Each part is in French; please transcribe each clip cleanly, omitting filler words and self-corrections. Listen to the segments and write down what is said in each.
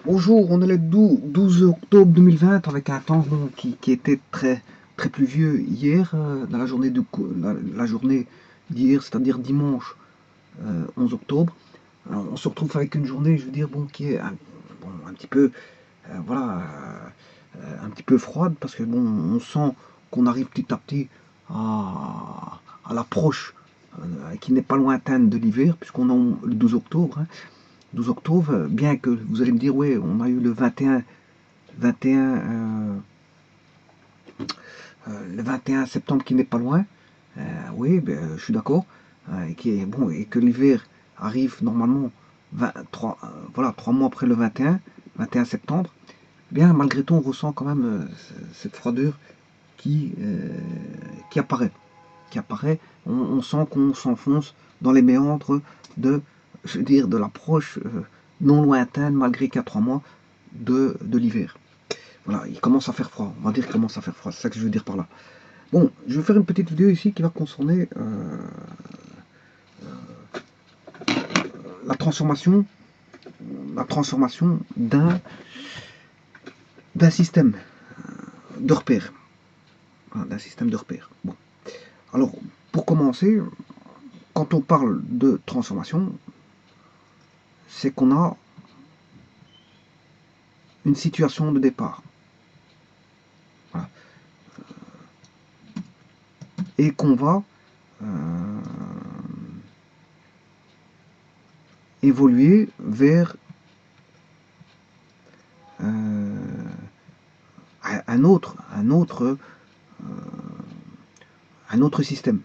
Bonjour, on est le 12 octobre 2020 avec un temps bon, qui était très pluvieux hier, dans la journée, la journée d'hier, c'est-à-dire dimanche 11 octobre. Alors, on se retrouve avec une journée, je veux dire, bon, qui est un petit peu, voilà, un petit peu froide parce que bon, on sent qu'on arrive petit à petit à l'approche qui n'est pas lointaine de l'hiver, puisqu'on est le 12 octobre. 12 octobre, bien que vous allez me dire, ouais, on a eu le 21 septembre qui n'est pas loin. Oui, ben, je suis d'accord. Et que l'hiver arrive normalement 23, voilà, 3 mois après le 21 septembre. Bien, malgré tout, on ressent quand même cette froideur qui, euh, qui apparaît. Qui apparaît. On sent qu'on s'enfonce dans les méandres de, je veux dire, de l'approche non lointaine, malgré qu'à 3 mois de l'hiver. Voilà, il commence à faire froid. On va dire qu'il commence à faire froid. C'est ça que je veux dire par là. Bon, je vais faire une petite vidéo ici qui va concerner la transformation, la transformation d'un système de repères. Voilà, d'un système de repères. Bon. Alors, pour commencer, quand on parle de transformation, c'est qu'on a une situation de départ. Voilà. Et qu'on va évoluer vers un autre, un autre système.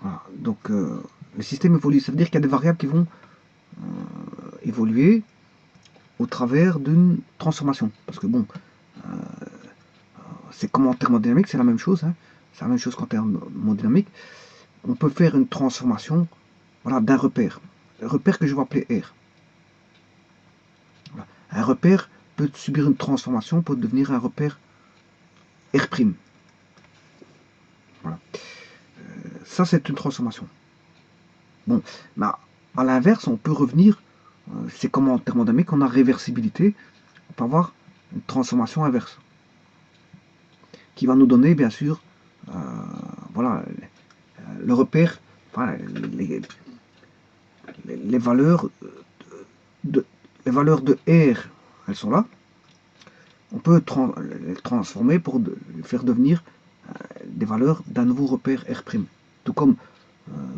Voilà. Donc, le système évolue. Ça veut dire qu'il y a des variables qui vont évoluer au travers d'une transformation. Parce que bon, c'est comme en thermodynamique, c'est la même chose. Hein. C'est la même chose qu'en thermodynamique. On peut faire une transformation, voilà, d'un repère. Le repère que je vais appeler R. Voilà. Un repère peut subir une transformation pour devenir un repère R'. Voilà. Ça, c'est une transformation. Bon, mais à l'inverse, on peut revenir, c'est comme en thermodynamique, on a réversibilité, on peut avoir une transformation inverse, qui va nous donner, bien sûr, voilà, le repère, enfin, les valeurs de, les valeurs de R, elles sont là. On peut les transformer pour faire devenir des valeurs d'un nouveau repère R'. Tout comme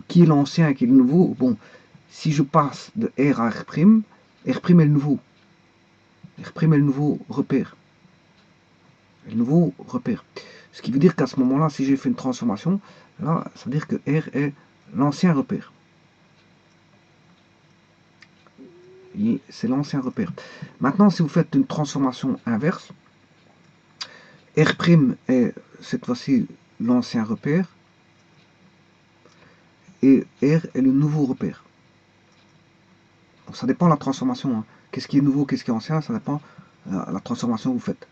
qui est l'ancien, qui est le nouveau. Bon, si je passe de R à R', R' est le nouveau. R' est le nouveau repère. Le nouveau repère. Ce qui veut dire qu'à ce moment-là, si j'ai fait une transformation, là, ça veut dire que R est l'ancien repère. C'est l'ancien repère. Maintenant, si vous faites une transformation inverse, R' est cette fois-ci l'ancien repère et R est le nouveau repère. Donc, ça dépend de la transformation. Hein. Qu'est-ce qui est nouveau, qu'est-ce qui est ancien, ça dépend de la transformation que vous faites.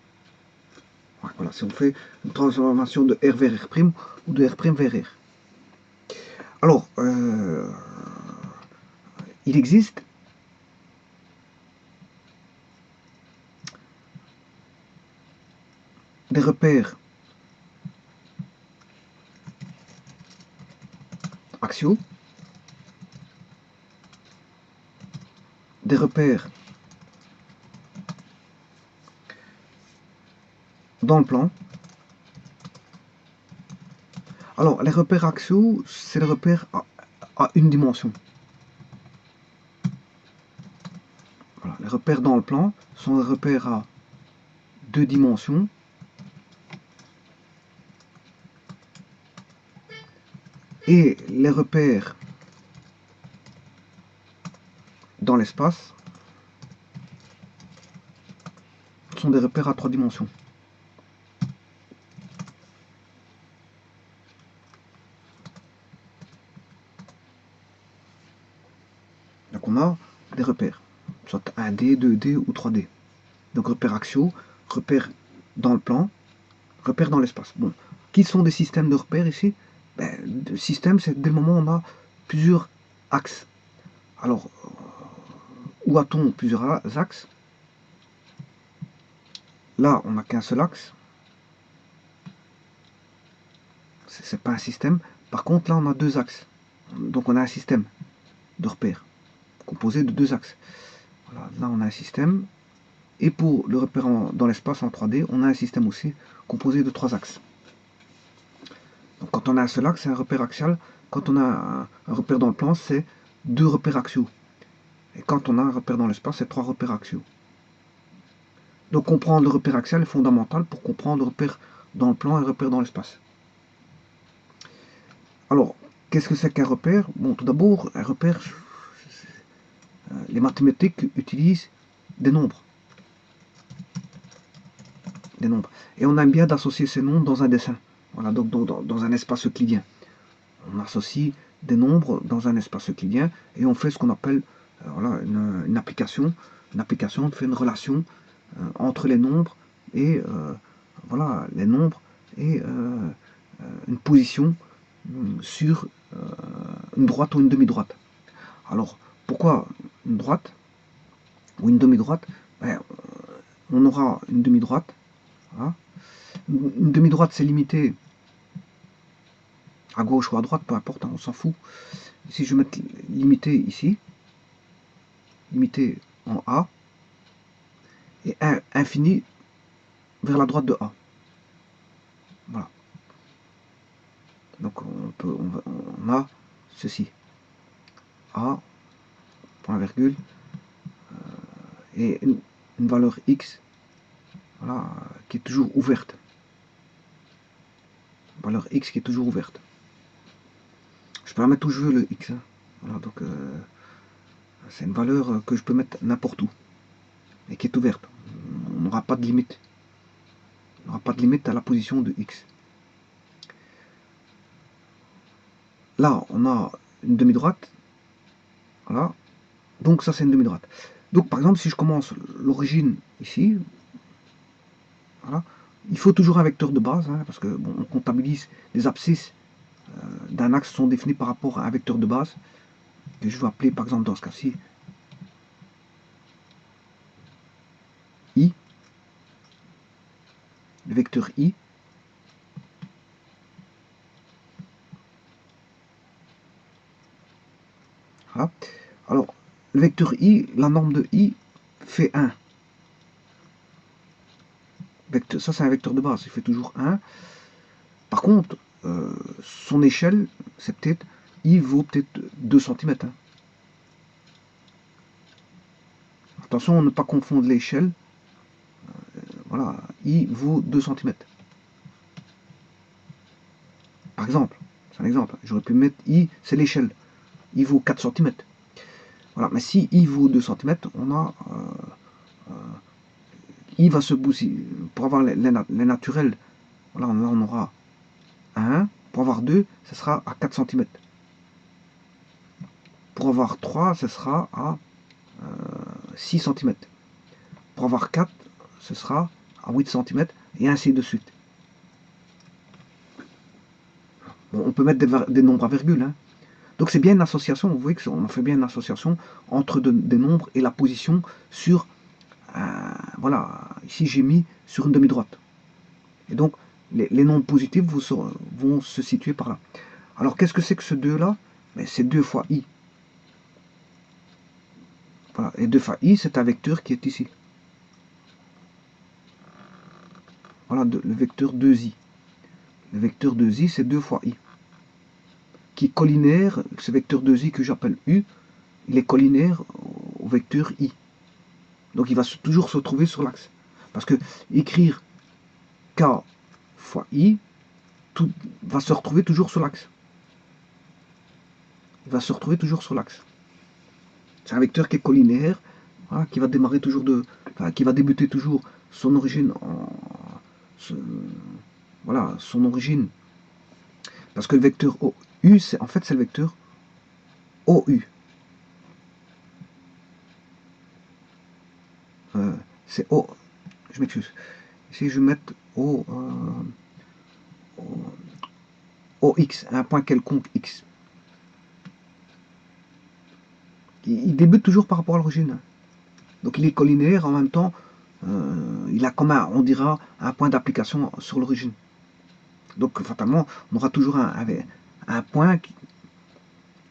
Voilà, si on fait une transformation de R vers R' ou de R' vers R. Alors, il existe des repères axiaux, des repères dans le plan. Alors, les repères axiaux, c'est les repères à une dimension. Voilà. Les repères dans le plan sont des repères à 2 dimensions. Et les repères dans l'espace sont des repères à 3 dimensions. Donc on a des repères, soit 1D, 2D ou 3D. Donc repères axiaux, repères dans le plan, repères dans l'espace. Bon, qui sont des systèmes de repères ici? Ben, le système, c'est dès le moment où on a plusieurs axes. Alors, où a-t-on plusieurs axes? Là, on n'a qu'un seul axe. C'est pas un système. Par contre, là, on a deux axes. Donc, on a un système de repères composé de deux axes. Voilà, là, on a un système. Et pour le repère dans l'espace en 3D, on a un système aussi composé de trois axes. Donc, quand on a un seul axe, c'est un repère axial. Quand on a un repère dans le plan, c'est deux repères axiaux. Et quand on a un repère dans l'espace, c'est trois repères axiaux. Donc comprendre le repère axial est fondamental pour comprendre le repère dans le plan et le repère dans l'espace. Alors, qu'est-ce que c'est qu'un repère? Bon, tout d'abord, un repère, les mathématiques utilisent des nombres. Des nombres. Et on aime bien d'associer ces nombres dans un dessin. Voilà, donc dans un espace euclidien. On associe des nombres dans un espace euclidien et on fait ce qu'on appelle voilà, une application. Une application, on fait une relation entre les nombres et voilà, les nombres et une position sur une droite ou une demi-droite. Alors, pourquoi une droite ou une demi-droite? Ben, on aura une demi-droite. Voilà. Une demi-droite, c'est limité à gauche ou à droite, peu importe, hein, on s'en fout. Si je mets limité ici, limité en A, et infini vers la droite de A. Voilà. Donc on a ceci. A, point virgule, et une valeur X, voilà, qui est toujours ouverte. Valeur X qui est toujours ouverte. Je peux la mettre où je veux, le X. Hein. Voilà, donc c'est une valeur que je peux mettre n'importe où. Et qui est ouverte. On n'aura pas de limite. On n'aura pas de limite à la position de X. Là, on a une demi-droite. Voilà. Donc ça, c'est une demi-droite. Donc par exemple, si je commence l'origine ici, voilà, il faut toujours un vecteur de base, hein, parce que bon, on comptabilise les abscisses d'un axe sont définis par rapport à un vecteur de base, que je vais appeler par exemple dans ce cas-ci I, le vecteur I. Voilà. Alors, le vecteur I, la norme de I fait 1. Ça, c'est un vecteur de base, il fait toujours 1. Par contre, son échelle, c'est peut-être, I vaut peut-être 2 cm. Hein. Attention à ne pas confondre l'échelle. Voilà, I vaut 2 cm. Par exemple, c'est un exemple. J'aurais pu mettre I, c'est l'échelle. I vaut 4 cm. Voilà, mais si I vaut 2 cm, on a I va se bouger. Pour avoir les naturels, voilà, là on aura 1. Pour avoir 2, ce sera à 4 cm. Pour avoir 3, ce sera à 6 cm. Pour avoir 4, ce sera à 8 cm, et ainsi de suite. Bon, on peut mettre des nombres à virgule. Hein. Donc c'est bien une association, vous voyez qu'on fait bien une association entre des nombres et la position sur, voilà, ici j'ai mis sur une demi-droite. Et donc les nombres positifs vont se situer par là. Alors qu'est-ce que c'est que ce 2-là? C'est 2 fois I. Voilà. Et 2 fois I, c'est un vecteur qui est ici. Voilà, le vecteur 2i. Le vecteur 2i, c'est 2 fois i. Qui est collinaire, ce vecteur 2i que j'appelle u, il est collinaire au vecteur i. Donc il va toujours se trouver sur l'axe. Parce que écrire k fois i, tout va se retrouver toujours sur l'axe. Il va se retrouver toujours sur l'axe. C'est un vecteur qui est collinaire, voilà, qui va démarrer toujours qui va débuter toujours son origine voilà, son origine. Parce que le vecteur OU, en fait, c'est le vecteur OU. C'est O. Je m'excuse. Si je vais mettre O. OX, un point quelconque X. Il débute toujours par rapport à l'origine. Donc il est collinéaire en même temps, il a comme on dira un point d'application sur l'origine. Donc fatalement, on aura toujours un point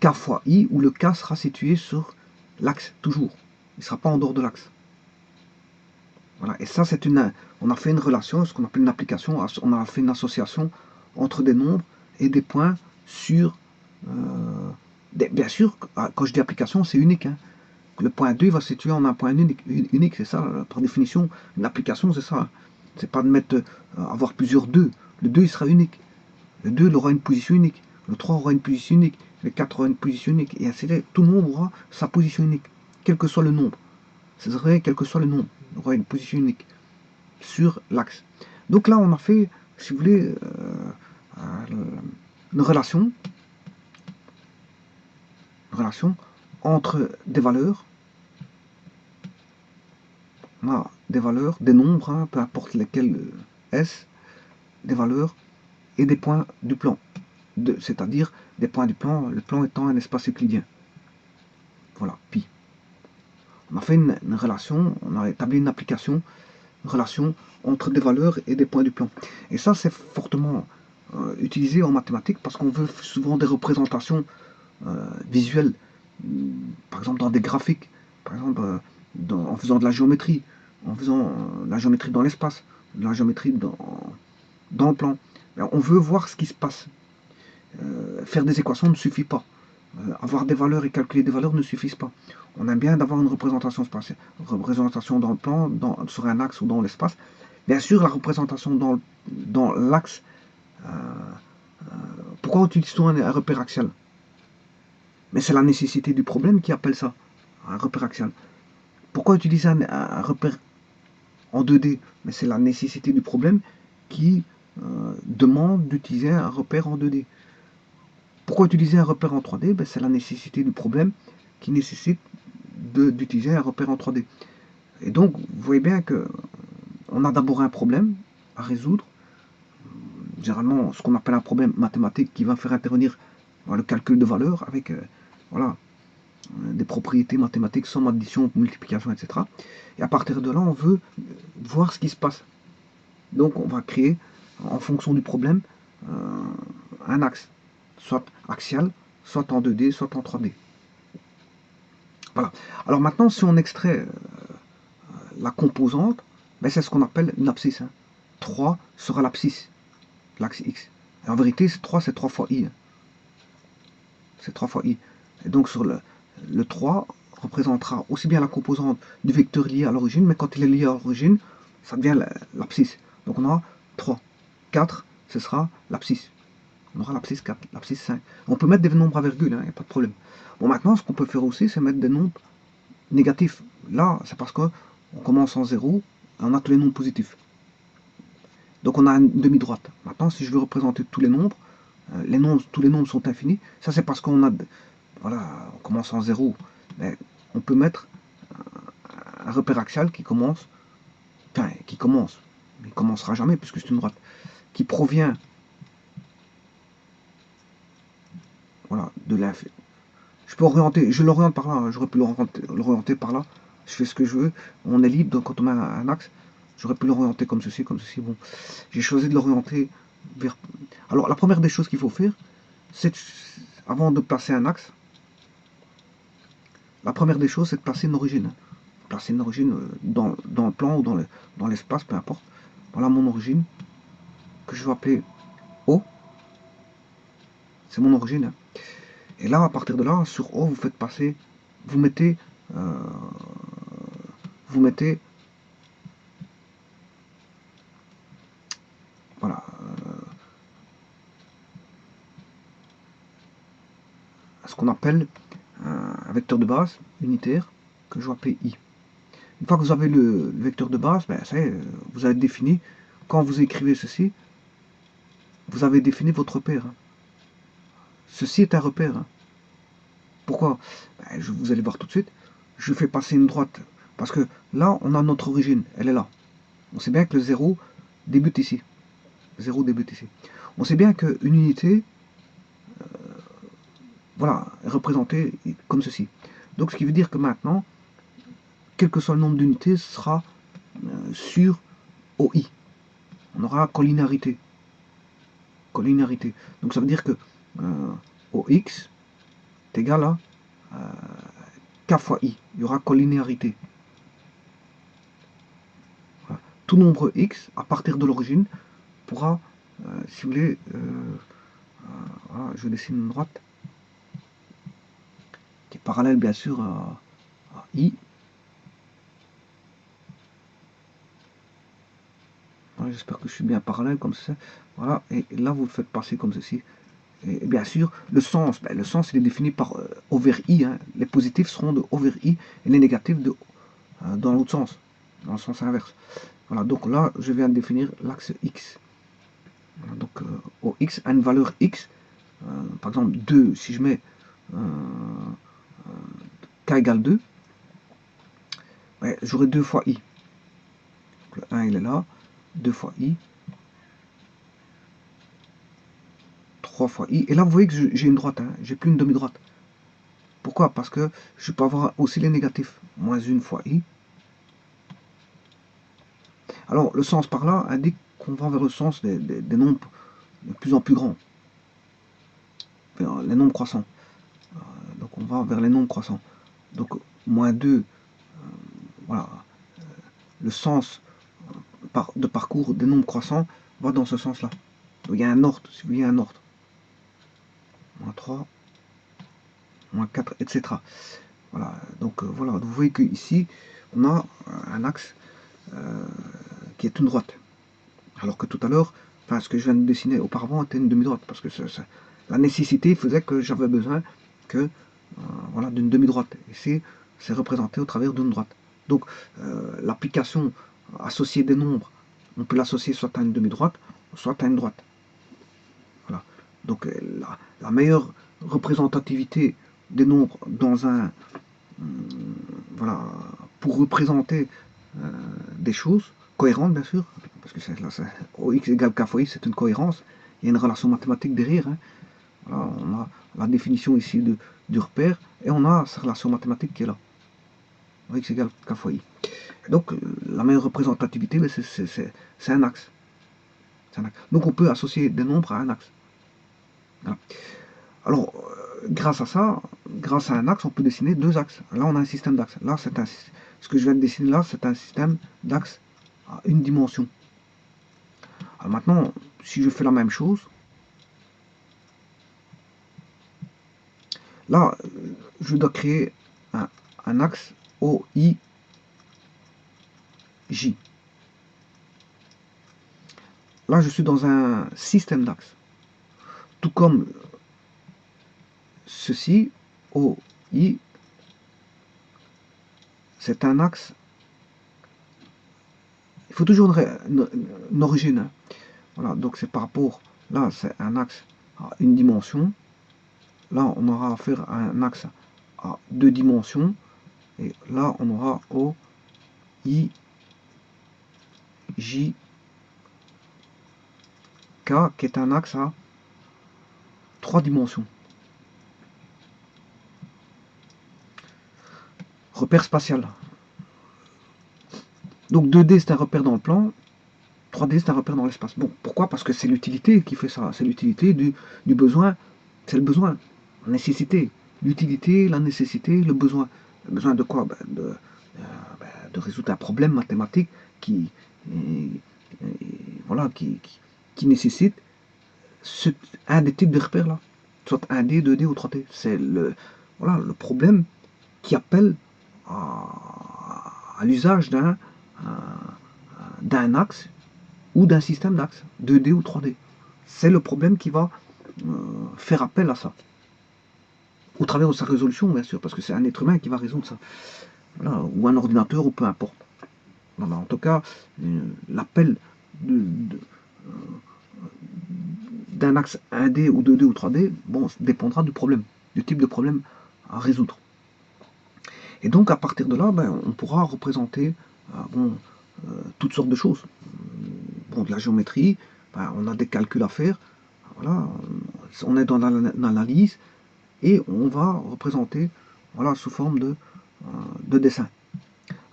K fois I où le K sera situé sur l'axe, toujours. Il ne sera pas en dehors de l'axe. Voilà. Et ça, on a fait une relation, ce qu'on appelle une application, on a fait une association entre des nombres et des points sur... bien sûr, quand je dis application, c'est unique. Hein. Le point 2 va se situer en un point unique, c'est ça, par définition. Une application, c'est ça. C'est pas de mettre, avoir plusieurs 2. Le 2, il sera unique. Le 2, il aura une position unique. Le 3 aura une position unique. Le 4 aura une position unique. Et ainsi de suite. Tout le nombre aura sa position unique, quel que soit le nombre. C'est vrai, quel que soit le nombre, il aura une position unique sur l'axe. Donc là, on a fait, si vous voulez, une relation entre des valeurs. On a des valeurs, des nombres, hein, peu importe lesquels S, des valeurs et des points du plan. C'est-à-dire des points du plan, le plan étant un espace euclidien. Voilà, pi. On a fait une relation, on a établi une application, une relation entre des valeurs et des points du plan. Et ça, c'est fortement utilisé en mathématiques parce qu'on veut souvent des représentations visuelles, par exemple dans des graphiques, par exemple en faisant de la géométrie, en faisant de la géométrie dans l'espace, de la géométrie dans le plan. On veut voir ce qui se passe. Faire des équations ne suffit pas. Avoir des valeurs et calculer des valeurs ne suffisent pas. On aime bien d'avoir une représentation spatiale, une représentation dans le plan, sur un axe ou dans l'espace. Bien sûr, la représentation dans l'axe. Pourquoi utilise-t-on un repère axial? Mais c'est la nécessité du problème qui appelle ça un repère axial. Pourquoi utiliser un repère en 2D? Mais c'est la nécessité du problème qui demande d'utiliser un repère en 2D. Pourquoi utiliser un repère en 3D? Ben, c'est la nécessité du problème qui nécessite d'utiliser un repère en 3D. Et donc, vous voyez bien que on a d'abord un problème à résoudre, généralement ce qu'on appelle un problème mathématique qui va faire intervenir le calcul de valeurs avec voilà, des propriétés mathématiques, somme, addition, multiplication, etc. Et à partir de là, on veut voir ce qui se passe. Donc, on va créer, en fonction du problème, un axe, soit axial, soit en 2D, soit en 3D. Voilà. Alors maintenant, si on extrait la composante, ben c'est ce qu'on appelle une abscisse. Hein. 3 sera l'abscisse, l'axe X. Et en vérité, 3, c'est 3 fois I. C'est 3 fois I. Et donc, sur le 3 représentera aussi bien la composante du vecteur lié à l'origine, mais quand il est lié à l'origine, ça devient l'abscisse. Donc, on aura 3. 4, ce sera l'abscisse. On aura l'abscisse 4, l'abscisse 5. On peut mettre des nombres à virgule, il n'y a pas de problème. Bon, maintenant, ce qu'on peut faire aussi, c'est mettre des nombres négatifs. Là, c'est parce qu'on commence en 0 et on a tous les nombres positifs. Donc, on a une demi-droite. Maintenant, si je veux représenter tous les nombres, tous les nombres sont infinis. Ça, c'est parce qu'on a... Voilà, on commence en 0. Mais on peut mettre un repère axial qui commence... Enfin, qui commence. Il ne commencera jamais puisque c'est une droite. Qui provient... Voilà, de l'infini. Je peux orienter, je l'oriente par là, hein, j'aurais pu l'orienter par là, je fais ce que je veux, on est libre, donc quand on met un axe, j'aurais pu l'orienter comme ceci, bon. J'ai choisi de l'orienter vers... Alors la première des choses qu'il faut faire, c'est, avant de placer un axe, la première des choses, c'est de placer une origine. Placer une origine dans le plan ou dans l'espace, peu importe. Voilà mon origine, que je vais appeler O. C'est mon origine. Hein. Et là, à partir de là, sur O, vous faites passer, vous mettez voilà, ce qu'on appelle un vecteur de base unitaire que je vais appeler I. Une fois que vous avez le vecteur de base, ben, ça y est, vous avez défini, quand vous écrivez ceci, vous avez défini votre repère. Hein. Ceci est un repère. Hein. Pourquoi? Ben, vous allez voir tout de suite, je fais passer une droite, parce que là, on a notre origine, elle est là. On sait bien que le 0 débute ici. 0 débute ici. On sait bien qu'une unité, voilà, est représenté comme ceci. Donc ce qui veut dire que maintenant, quel que soit le nombre d'unités, sera sur OI. On aura collinarité. Collinarité. Donc ça veut dire que OX est égal à K fois I. Il y aura collinéarité. Voilà. Tout nombre X, à partir de l'origine, pourra, si vous voulez, voilà, je dessine une droite qui est parallèle bien sûr à I. Voilà, j'espère que je suis bien parallèle comme ça. Voilà, et là vous le faites passer comme ceci. Et bien sûr, le sens, le sens il est défini par O vers I. Hein. Les positifs seront de O vers I et les négatifs de, dans l'autre sens, dans le sens inverse. Voilà, donc là, je viens de définir l'axe X. Voilà, donc OX a une valeur X. Par exemple, 2, si je mets K égale 2, ouais, j'aurai 2 fois I. Donc, le 1 il est là, 2 fois I, 3 fois I. Et là, vous voyez que j'ai une droite, hein, j'ai plus une demi-droite. Pourquoi? Parce que je peux avoir aussi les négatifs. Moins 1 fois I. Alors, le sens par là indique qu'on va vers le sens des nombres de plus en plus grands. Vers les nombres croissants. Donc, on va vers les nombres croissants. Donc, moins 2, voilà. Le sens de parcours des nombres croissants va dans ce sens-là. Donc, il y a un ordre, si vous voyez un ordre. Moins 3, moins 4, etc. Voilà, donc voilà, vous voyez qu'ici, on a un axe qui est une droite. Alors que tout à l'heure, enfin, ce que je viens de dessiner auparavant était une demi-droite, parce que la nécessité faisait que j'avais besoin que, voilà, d'une demi-droite. Ici, c'est représenté au travers d'une droite. Donc, l'application associée des nombres, on peut l'associer soit à une demi-droite, soit à une droite. Voilà. Donc, la meilleure représentativité des nombres dans un, voilà, pour représenter des choses cohérentes, bien sûr, parce que là, OX égale K fois I, c'est une cohérence, il y a une relation mathématique derrière. Hein. Voilà, on a la définition ici du repère, et on a cette relation mathématique qui est là. OX égale K fois I. Et donc, la meilleure représentativité, c'est un axe. Donc, on peut associer des nombres à un axe. Voilà. Alors, grâce à ça, grâce à un axe, on peut dessiner deux axes. Là, on a un système d'axes. Là, ce que je viens de dessiner là, c'est un système d'axes à une dimension. Alors maintenant, si je fais la même chose, là, je dois créer un axe OIJ. Là, je suis dans un système d'axes. Tout comme ceci, OI, c'est un axe. Il faut toujours une origine. Hein. Voilà, donc c'est par rapport, là, c'est un axe à une dimension. Là, on aura affaire à un axe à deux dimensions. Et là, on aura O, I, J, K, qui est un axe à trois dimensions. Repère spatial. Donc 2D, c'est un repère dans le plan. 3D, c'est un repère dans l'espace. Bon, pourquoi? Parce que c'est l'utilité qui fait ça. C'est l'utilité du besoin. C'est le besoin. La nécessité. L'utilité, la nécessité, le besoin. Le besoin de quoi? De résoudre un problème mathématique qui, voilà, qui nécessite un des types de repères là. Soit 1D, 2D ou 3D. C'est voilà, le problème qui appelle à l'usage d'un axe ou d'un système d'axes, 2D ou 3D. C'est le problème qui va faire appel à ça. Au travers de sa résolution, bien sûr, parce que c'est un être humain qui va résoudre ça. Voilà, ou un ordinateur, ou peu importe. Voilà, en tout cas, l'appel d'un axe 1D ou 2D ou 3D, bon, dépendra du problème, du type de problème à résoudre. Et donc, à partir de là, on pourra représenter toutes sortes de choses. Bon, de la géométrie, on a des calculs à faire. Voilà, on est dans l'analyse. et on va représenter, voilà, sous forme de dessin.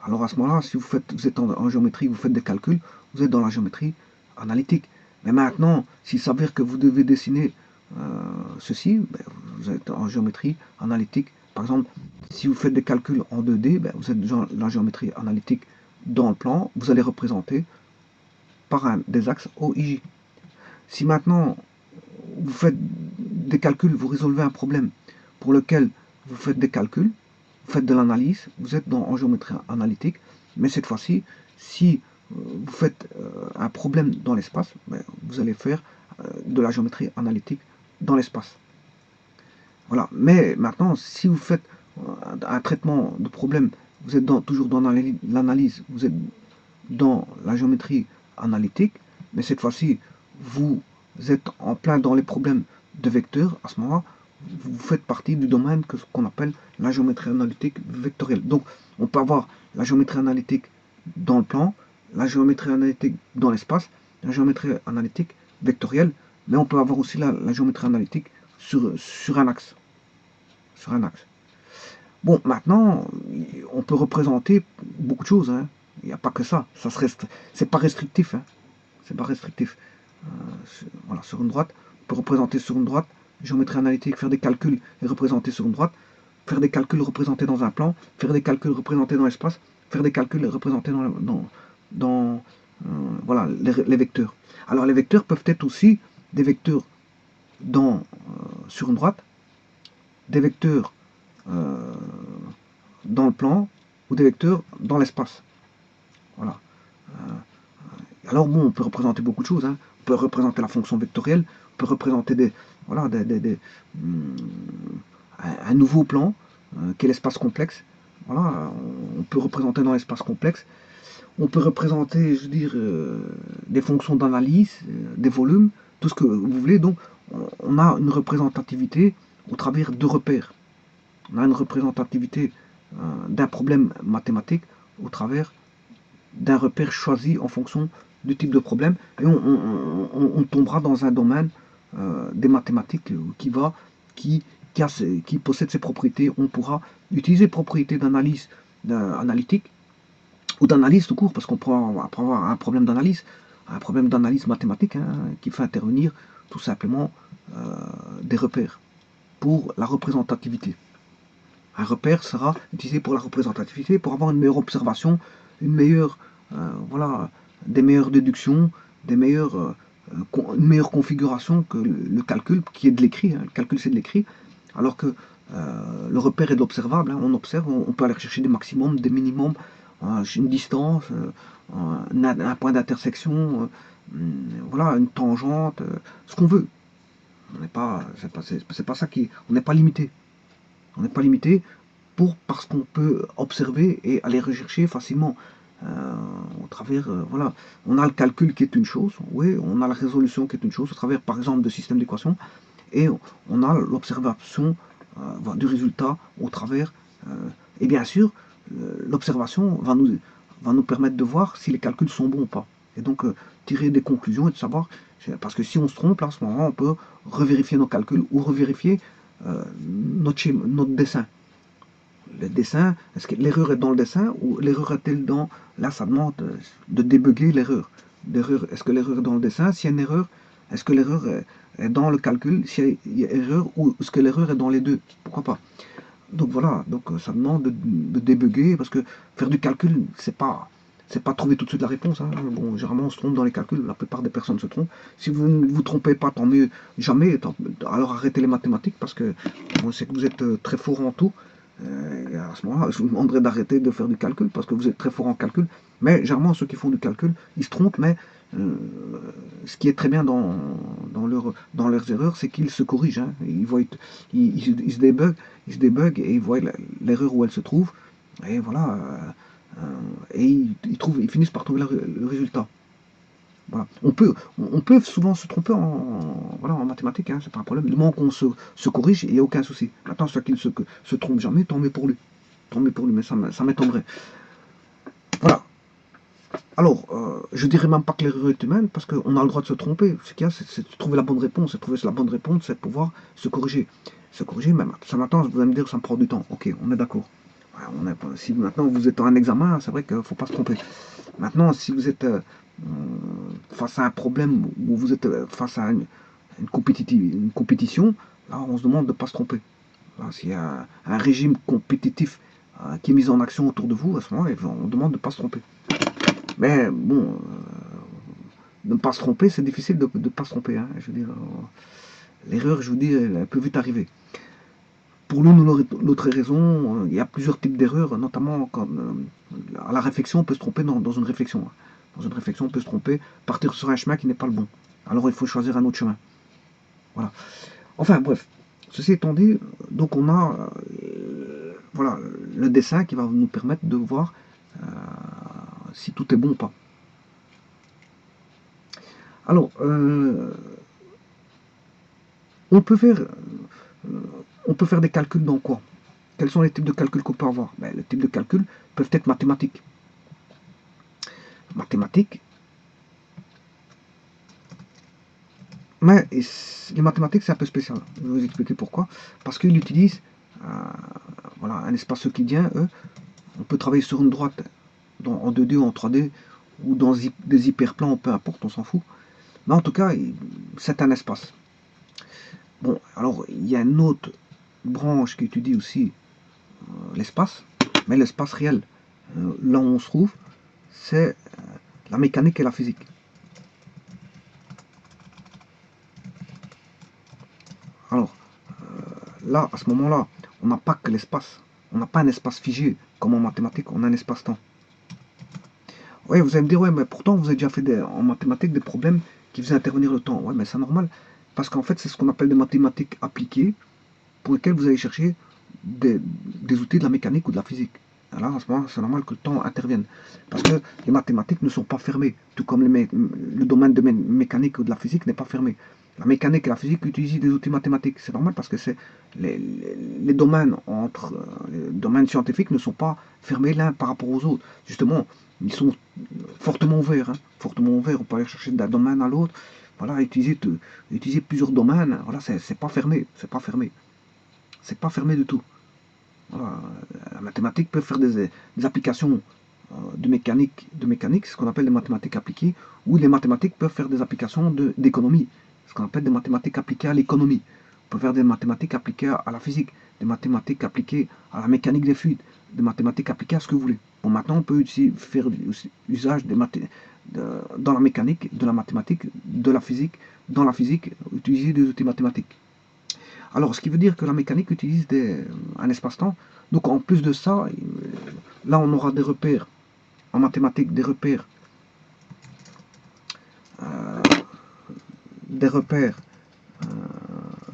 Alors à ce moment-là, si vous êtes en géométrie, vous faites des calculs, vous êtes dans la géométrie analytique. Mais maintenant, s'il s'avère que vous devez dessiner ceci, ben, vous êtes en géométrie analytique. Par exemple, si vous faites des calculs en 2D, ben, vous êtes dans la géométrie analytique dans le plan, vous allez représenter par des axes OIJ. Si maintenant vous faites des calculs, vous résolvez un problème pour lequel vous faites des calculs, vous faites de l'analyse, vous êtes en géométrie analytique, mais cette fois-ci, si vous faites un problème dans l'espace, ben, vous allez faire de la géométrie analytique dans l'espace. Voilà. Mais maintenant, si vous faites un traitement de problème, vous êtes toujours dans l'analyse, vous êtes dans la géométrie analytique, mais cette fois-ci, vous êtes en plein dans les problèmes de vecteurs. À ce moment-là, vous faites partie du domaine qu'on appelle la géométrie analytique vectorielle. Donc, on peut avoir la géométrie analytique dans le plan, la géométrie analytique dans l'espace, la géométrie analytique vectorielle, mais on peut avoir aussi la géométrie analytique sur un axe. Sur un axe. Bon, maintenant, on peut représenter beaucoup de choses. Hein. Il n'y a pas que ça. C'est pas restrictif. Hein. C'est pas restrictif. Voilà, sur une droite, on peut représenter sur une droite, géométrie analytique, faire des calculs et représenter sur une droite, faire des calculs représentés dans un plan, faire des calculs représentés dans l'espace, faire des calculs représentés dans voilà, les vecteurs. Alors les vecteurs peuvent être aussi des vecteurs sur une droite, des vecteurs dans le plan ou des vecteurs dans l'espace. Voilà. Alors bon, on peut représenter beaucoup de choses. Hein. On peut représenter la fonction vectorielle, on peut représenter voilà, un nouveau plan, qui est l'espace complexe. Voilà, on peut représenter dans l'espace complexe. On peut représenter, je veux dire, des fonctions d'analyse, des volumes, tout ce que vous voulez. Donc, on a une représentativité au travers de repères. On a une représentativité d'un problème mathématique au travers d'un repère choisi en fonction du type de problème, et on tombera dans un domaine des mathématiques qui possède ces propriétés. On pourra utiliser propriétés d'analyse analytique ou d'analyse tout court, parce qu'on pourra avoir un problème d'analyse mathématique, hein, qui fait intervenir tout simplement des repères pour la représentativité. Un repère sera utilisé pour la représentativité, pour avoir une meilleure observation, une meilleure, voilà, des meilleures déductions, une meilleure configuration que le calcul, qui est de l'écrit. Hein. Le calcul, c'est de l'écrit, alors que le repère est de l'observable. Hein. On observe, on peut aller chercher des maximums, des minimums, une distance, un point d'intersection, voilà, une tangente, ce qu'on veut. On n'est pas, c'est pas ça on n'est pas limité. On n'est pas limité parce qu'on peut observer et aller rechercher facilement au travers, voilà, on a le calcul qui est une chose, oui, on a la résolution qui est une chose, au travers par exemple de systèmes d'équations, et on a l'observation du résultat au travers, et bien sûr, l'observation va nous permettre de voir si les calculs sont bons ou pas, et donc tirer des conclusions et de savoir, parce que si on se trompe, là, à ce moment on peut revérifier nos calculs ou revérifier notre dessin. Le dessin, est-ce que l'erreur est dans le dessin ou l'erreur est-elle dans... Là, ça demande de débugger l'erreur. Est-ce que l'erreur est dans le dessin? S'il y a une erreur, est-ce que l'erreur est dans le calcul? S'il y a erreur, ou est-ce que l'erreur est dans les deux? Pourquoi pas? Donc voilà, donc ça demande de débugger, parce que faire du calcul, c'est pas trouver tout de suite la réponse. Hein. Bon, généralement, on se trompe dans les calculs, la plupart des personnes se trompent. Si vous ne vous trompez pas, tant mieux, jamais, alors arrêtez les mathématiques, parce que on sait que vous êtes très fort en tout. Et à ce moment-là, je vous demanderai d'arrêter de faire du calcul, parce que vous êtes très fort en calcul. Mais généralement, ceux qui font du calcul, ils se trompent, mais ce qui est très bien dans leurs erreurs, c'est qu'ils se corrigent. Hein. Ils se débuguent et ils voient l'erreur où elle se trouve. Et voilà. Et ils finissent par trouver le résultat. Voilà. On peut souvent se tromper voilà, en mathématiques, hein, c'est pas un problème. Du moment qu'on se corrige, il n'y a aucun souci. Maintenant, celui qui ne se trompe jamais, tant mieux pour lui. Tant mieux pour lui, mais ça m'étonnerait. Voilà. Alors, je dirais même pas que l'erreur est humaine, parce qu'on a le droit de se tromper. Ce qu'il y a, c'est de trouver la bonne réponse. Et trouver la bonne réponse, c'est de pouvoir se corriger. se corriger. Mais ça maintenant, vous allez me dire ça me prend du temps. Ok, on est d'accord. Si maintenant vous êtes en un examen, c'est vrai qu'il ne faut pas se tromper. Maintenant, si vous êtes face à un problème ou vous êtes face à une compétition, là on se demande de ne pas se tromper. S'il y a un régime compétitif qui est mis en action autour de vous, à ce moment-là, on demande de ne pas se tromper. Mais bon, de ne pas se tromper, c'est difficile de ne pas se tromper. Hein. Je veux dire, l'erreur, je vous dis, elle peut vite arriver. Pour l'une ou l'autre raison, il y a plusieurs types d'erreurs, notamment quand à la réflexion, on peut se tromper dans une réflexion. Hein. Dans une réflexion, on peut se tromper, partir sur un chemin qui n'est pas le bon. Alors il faut choisir un autre chemin. Voilà. Enfin bref, ceci étant dit, donc on a voilà, le dessin qui va nous permettre de voir si tout est bon ou pas. Alors, on peut faire des calculs dans quoi? Quels sont les types de calculs qu'on peut avoir? Les types de calculs peuvent être mathématiques. Mathématiques. Mais les mathématiques, c'est un peu spécial. Je vais vous expliquer pourquoi. Parce qu'ils utilisent voilà, un espace euclidien. On peut travailler sur une droite en 2D ou en 3D ou dans des hyperplans, peu importe, on s'en fout. Mais en tout cas, c'est un espace. Bon, alors il y a une autre branche qui étudie aussi l'espace, mais l'espace réel. Là où on se trouve, c'est la mécanique et la physique. Alors, là, à ce moment-là, on n'a pas que l'espace. On n'a pas un espace figé, comme en mathématiques, on a un espace-temps. Oui, vous allez me dire, ouais, mais pourtant, vous avez déjà fait en mathématiques des problèmes qui faisaient intervenir le temps. Ouais, mais c'est normal, parce qu'en fait, c'est ce qu'on appelle des mathématiques appliquées, pour lesquelles vous allez chercher des outils de la mécanique ou de la physique. Alors, à ce moment-là, c'est normal que le temps intervienne. Parce que les mathématiques ne sont pas fermées, tout comme le domaine de mécanique ou de la physique n'est pas fermé. La mécanique et la physique utilisent des outils mathématiques. C'est normal parce que les domaines les domaines scientifiques ne sont pas fermés l'un par rapport aux autres. Justement, ils sont fortement ouverts. Hein, fortement ouverts. On peut aller chercher d'un domaine à l'autre. Voilà, utiliser plusieurs domaines. Voilà, c'est pas fermé. C'est pas fermé. C'est pas fermé du tout. Voilà. La mathématique peut faire des applications de mécanique, ce qu'on appelle des mathématiques appliquées, ou les mathématiques peuvent faire des applications d'économie, ce qu'on appelle des mathématiques appliquées à l'économie. On peut faire des mathématiques appliquées à la physique, des mathématiques appliquées à la mécanique des fluides, des mathématiques appliquées à ce que vous voulez. Bon, maintenant, on peut aussi faire usage dans la mécanique, de la mathématique, de la physique, dans la physique, utiliser des outils mathématiques. Alors, ce qui veut dire que la mécanique utilise un espace-temps. Donc, en plus de ça, là, on aura des repères en mathématiques, euh, des repères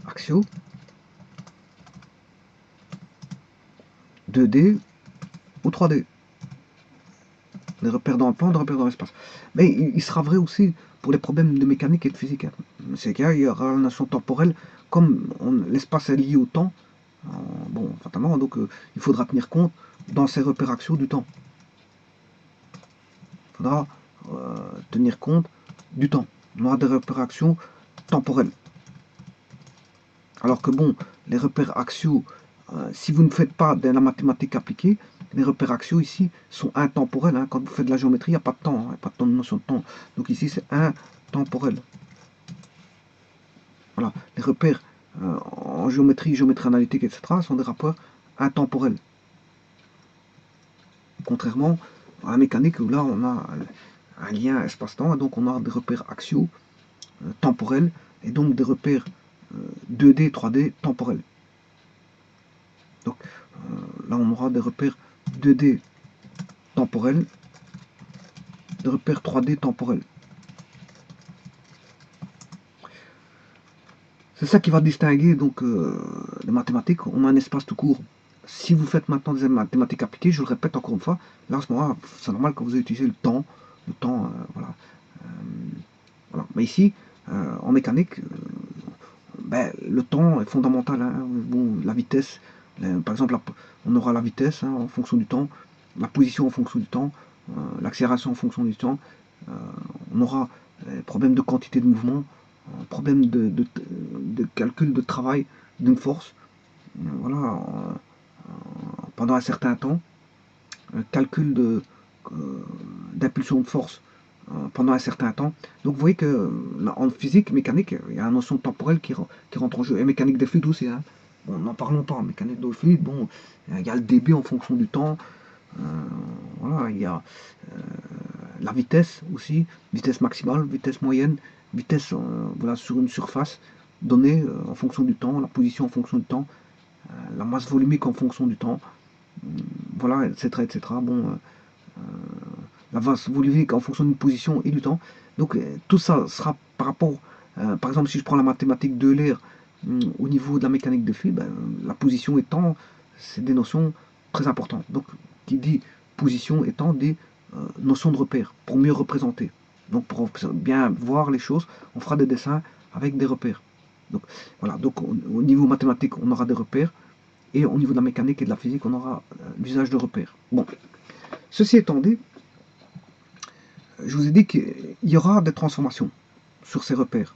axiaux, 2D ou 3D. Des repères dans le plan, des repères dans l'espace. Mais il sera vrai aussi pour les problèmes de mécanique et de physique. C'est qu'il y aura une notion temporelle, comme l'espace est lié au temps, bon, fatalement, donc il faudra tenir compte dans ces repères axiaux du temps. Il faudra tenir compte du temps. On aura des repères axiaux temporels. Alors que bon, les repères axiaux, si vous ne faites pas de la mathématique appliquée, les repères axiaux ici sont intemporels. Hein. Quand vous faites de la géométrie, il n'y a pas de temps, il n'y a pas de notion de temps. Donc ici, c'est intemporel. Voilà. Les repères en géométrie analytique, etc., sont des repères intemporels. Contrairement à la mécanique où là, on a un lien espace-temps, et donc on a des repères axiaux temporels, et donc des repères 2D, 3D temporels. Donc là, on aura des repères 2D temporels, des repères 3D temporels. C'est ça qui va distinguer donc les mathématiques. On a un espace tout court. Si vous faites maintenant des mathématiques appliquées, je le répète encore une fois, là, à ce moment-là, c'est normal que vous ayez utilisé le temps, voilà. Voilà. Mais ici, en mécanique, le temps est fondamental. Hein. Bon, la vitesse, par exemple, on aura la vitesse hein, en fonction du temps, la position en fonction du temps, l'accélération en fonction du temps. On aura problème de quantité de mouvement, problème de calcul de travail d'une force. voilà, pendant un certain temps, un calcul d'impulsion de force pendant un certain temps. Donc vous voyez que en physique, mécanique, il y a une notion temporelle qui rentre en jeu. Et mécanique des fluides aussi. Hein. Bon, n'en parlons pas. Mécanique des fluides, bon, il y a le débit en fonction du temps. Euh, voilà, il y a la vitesse aussi, vitesse maximale, vitesse moyenne, vitesse voilà, sur une surface donnée en fonction du temps, la position en fonction du temps, la masse volumique en fonction du temps, voilà, etc. etc. Bon, la masse volumique en fonction d'une position et du temps. Donc tout ça sera par rapport, par exemple, si je prends la mathématique de l'air au niveau de la mécanique de fluide, ben, la position et temps, c'est des notions très importantes. Donc, qui dit position et temps dit notion de repère, pour mieux représenter. Donc, pour bien voir les choses, on fera des dessins avec des repères. Donc, voilà. Donc, au niveau mathématique, on aura des repères, et au niveau de la mécanique et de la physique, on aura l'usage de repères. Bon, ceci étant dit, je vous ai dit qu'il y aura des transformations sur ces repères.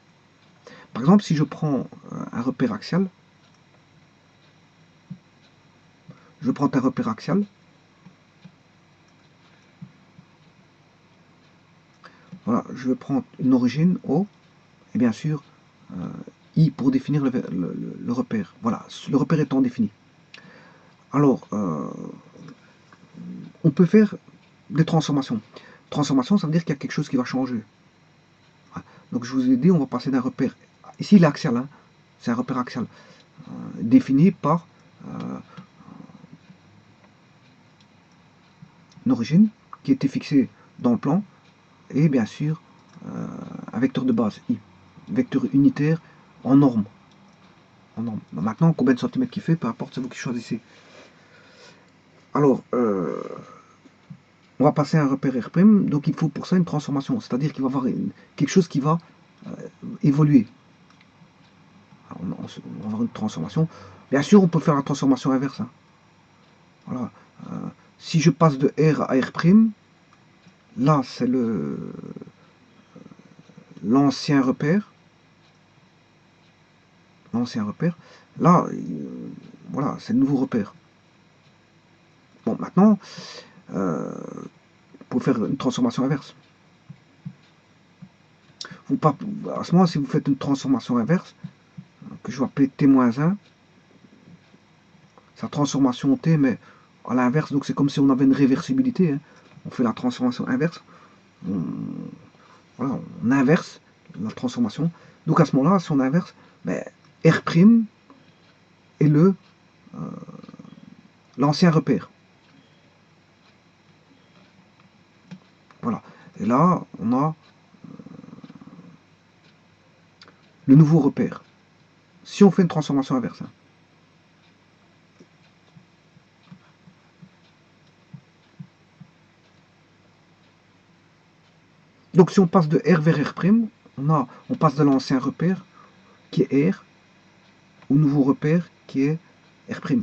Par exemple, si je prends un repère axial, je prends un repère axial, voilà, je vais prendre une origine O, et bien sûr I pour définir le repère. Voilà, le repère étant défini. Alors, on peut faire des transformations. Transformation, ça veut dire qu'il y a quelque chose qui va changer. Donc je vous ai dit, on va passer d'un repère. Ici, il est axial, hein, c'est un repère axial, défini par une origine qui était fixée dans le plan, et bien sûr un vecteur de base, I, vecteur unitaire en norme. Maintenant, combien de centimètres il fait, peu importe, c'est vous qui choisissez. Alors, on va passer à un repère R', donc il faut pour ça une transformation, c'est-à-dire qu'il va y avoir quelque chose qui va évoluer. Alors, on va avoir une transformation. Bien sûr, on peut faire la transformation inverse. Hein. Voilà. Si je passe de R à R', là, c'est l'ancien repère. L'ancien repère. Là, voilà, c'est le nouveau repère. Bon, maintenant, pour faire une transformation inverse. À ce moment, si vous faites une transformation inverse, que je vais appeler T-1, sa transformation T, mais à l'inverse, donc c'est comme si on avait une réversibilité. Hein. On fait la transformation inverse. Voilà, on inverse la transformation. Donc à ce moment-là, si on inverse, ben, R' est l'ancien repère. Voilà. Et là, on a le nouveau repère. Si on fait une transformation inverse. Hein. Donc si on passe de R vers R', on passe de l'ancien repère qui est R au nouveau repère qui est R'.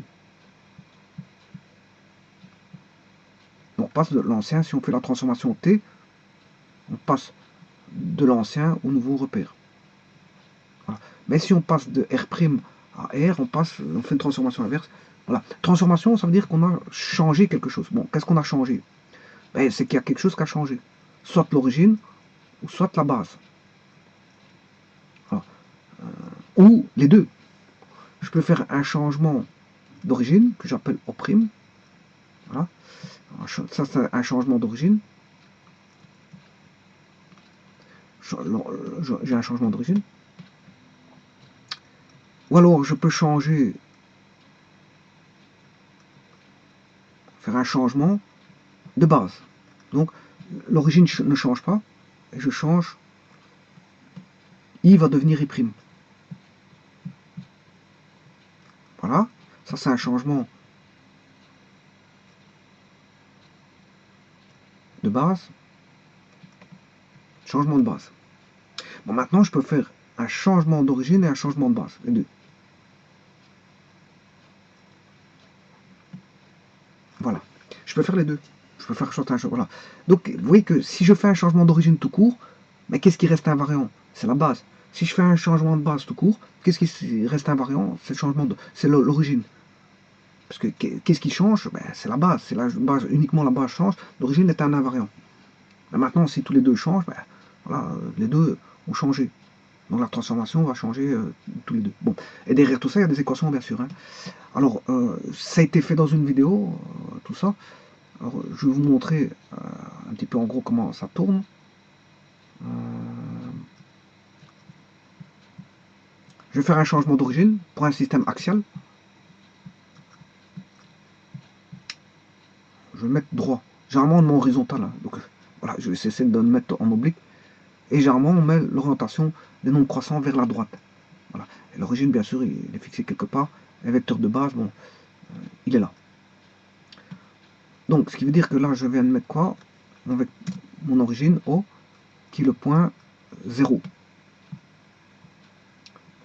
On passe de l'ancien, si on fait la transformation T, on passe de l'ancien au nouveau repère. Voilà. Mais si on passe de R' à R, on fait une transformation inverse. Voilà. Transformation, ça veut dire qu'on a changé quelque chose. Bon, qu'est-ce qu'on a changé? Ben, c'est qu'il y a quelque chose qui a changé. Soit l'origine, ou soit la base. Voilà. Ou les deux. Je peux faire un changement d'origine, que j'appelle O'. Voilà. Ça, c'est un changement d'origine. J'ai un changement d'origine. Ou alors, je peux faire un changement de base. Donc, l'origine ne change pas, et je change, I va devenir I'. Voilà, ça c'est un changement de base, changement de base. Bon, maintenant je peux faire un changement d'origine et un changement de base, les deux. Voilà, je peux faire les deux. Je peux faire changer un changement. Voilà. Donc, vous voyez que si je fais un changement d'origine tout court, mais qu'est-ce qui reste invariant? C'est la base. Si je fais un changement de base tout court, qu'est-ce qui reste invariant? C'est le changement c'est l'origine. Parce que qu'est-ce qui change? Ben, c'est la base, c'est la base, uniquement la base change. L'origine est un invariant. Mais maintenant, si tous les deux changent, ben, voilà, les deux ont changé. Donc la transformation va changer tous les deux. Bon, et derrière tout ça, il y a des équations, bien sûr. Hein. Alors, ça a été fait dans une vidéo, tout ça. Alors, je vais vous montrer un petit peu en gros comment ça tourne. Je vais faire un changement d'origine pour un système axial. Je vais mettre droit. Généralement, on met horizontal. Hein. Donc, voilà, je vais essayer de le mettre en oblique. Et généralement, on met l'orientation des nombres croissants vers la droite. Voilà. Et l'origine, bien sûr, il est fixé quelque part. Un vecteur de base, bon, il est là. Donc, ce qui veut dire que là, je viens de mettre quoi? Mon origine, O, qui est le point 0.